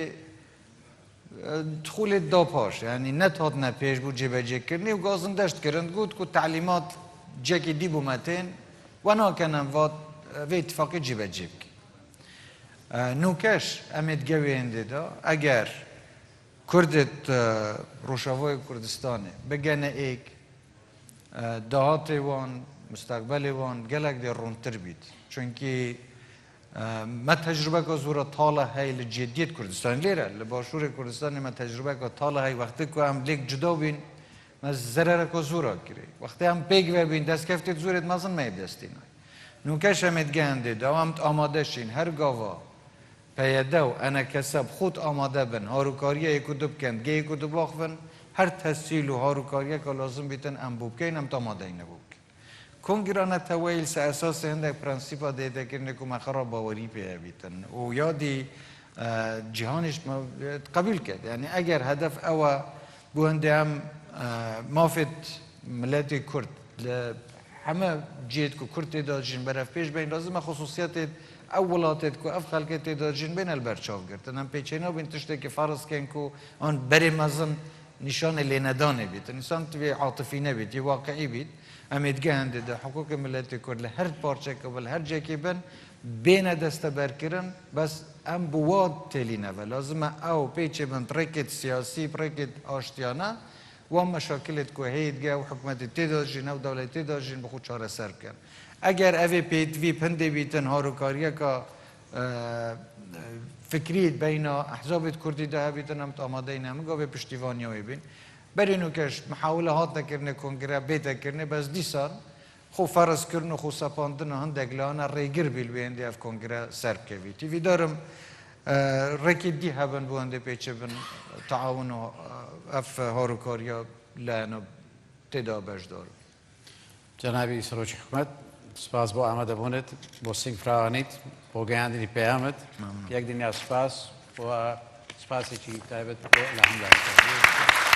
دخولێت داپاش یعنی نەتهاتنە پێش بوو جێبەجێکردنی و گازن دەشتکردن گوت و تعلیمات جێکی دیبوومەتێن و ناکەنم وات vê ittifaqê cîbecê bike nûkeş em ê digewên de eger Kurdê Rojavayê Kurdistanê bigene êk dahatê wan müsteqbelê wan gelek dê rûntir bît çünkî me tecrübeka zûra tala hey li ciddiyet Kurdistanê lêre li başûrê Kurdistanê me tecrübeka tala hey wextê ku em lêk cuda bîn me zerereka zûra kirî wextê em pêk vebîn destkeftê zûrê mezin me yê destîne نوکش امید گنده دوامت آماده شین هر گاوا پیاده و انا کسب خود آماده بن هاروکاریه یکو دو بکند گه یکو دو باخفن هر تسهیل و هاروکاریه که لازم بیتن ام بوبکین ام آماده اینه بوبکین کنگرانه تویل سه اساس هنده پرنسیپا دیده کرنه که مخرا باوری پیه بیتن و یادی جهانش قبول کرد یعنی اگر هدف اوا بونده هم مافت ملت کرد همه جیت کو کرد داجین برف پیش بین لازم خصوصیت اولاتت کو اف خلقت داجین بین البرچاو گرتن هم پیچینا بین تشته که فرض کن کو آن بری مزن نشان لیندانه بیت انسان توی عاطفی نبید یه واقعی بید امید گنده ده حقوق ملت کرد لهر پارچه قبل هر جکی بن بین دست برکرن بس ام بواد تلینه و لازم او پیچه بن ترکت سیاسی ترکت آشتیانه و مشاکلت که هیچ گه و حکومت تداجین و دولت تداجین بخود چاره سر کن. اگر اوی پیدوی پنده بیتن هاروکاریه که فکریت بین احزاب کردی ده بیتن هم آماده این هم گاوی پشتیوانی هایی بین. برای نوکش محاوله هات نکرنه کنگره بیت کرنه بس دیسان خو فرض کرنه خو سپاندن هندگ لانه ریگر بیل بیندی اف کنگره سر کوی. تیوی دارم رکید دی هبن بونده پیچه بن تعاون اف هاروکاریا لانه تدا بجدار جنابی سروج حکومت سپاس با آمده بوند با سینگ فراوانیت با گیاندنی پیامد یک دنیا سپاس و سپاسی چی تایبت الحمدلله